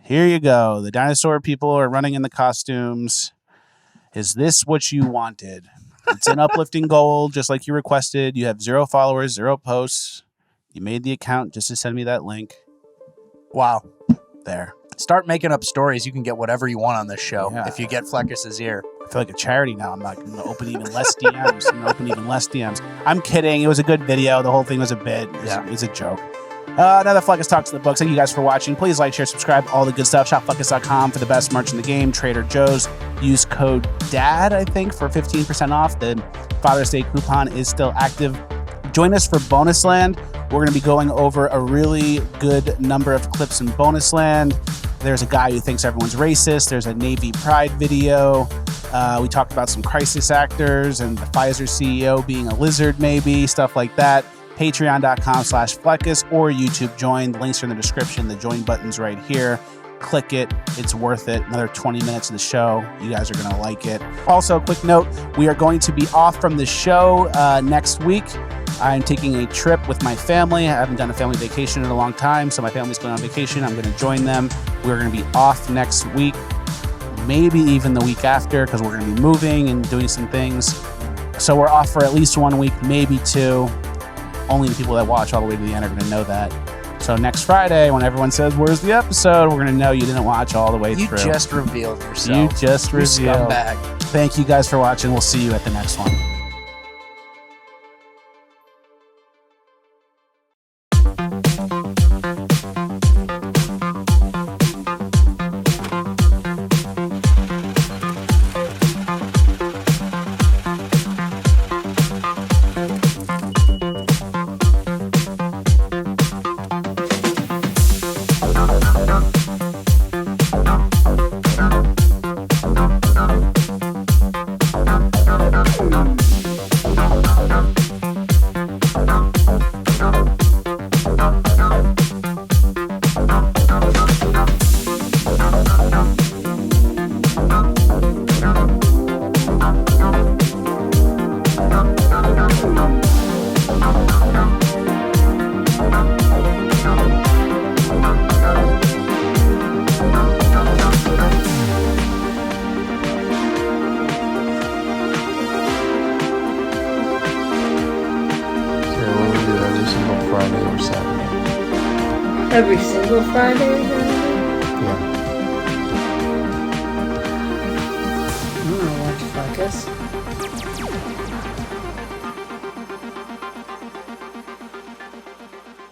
Here you go. The dinosaur people are running in the costumes. Is this what you wanted? It's in Uplifting Gold, just like you requested. You have 0 followers, 0 posts. You made the account just to send me that link. Wow. There. Start making up stories. You can get whatever you want on this show if you get Fleccas' ear. I feel like a charity now. I'm not going to open even less DMs. I'm kidding. It was a good video. The whole thing was a bit. It's a joke. Another Fleccas Talks to the Books. Thank you guys for watching. Please like, share, subscribe, all the good stuff. ShopFleccas.com for the best merch in the game. Trader Joe's. Use code DAD, I think, for 15% off. The Father's Day coupon is still active. Join us for Bonus Land. We're going to be going over a really good number of clips in Bonus Land. There's a guy who thinks everyone's racist. There's a Navy Pride video. We talked about some crisis actors and the Pfizer CEO being a lizard, maybe, stuff like that. Patreon.com/Fleccas or YouTube join. The links are in the description. The join button's right here. Click it. It's worth it. Another 20 minutes of the show. You guys are going to like it. Also, quick note, we are going to be off from the show next week. I'm taking a trip with my family. I haven't done a family vacation in a long time, so my family's going on vacation. I'm going to join them. We're going to be off next week, maybe even the week after, because we're going to be moving and doing some things. So we're off for at least 1 week, maybe 2. Only the people that watch all the way to the end are going to know that. So next Friday, when everyone says, where's the episode? We're going to know you didn't watch all the way through. You just revealed yourself. You just revealed. Scumbag. Thank you guys for watching. We'll see you at the next one. Every single Friday or Saturday? Yeah. I don't know, watch Fleccas.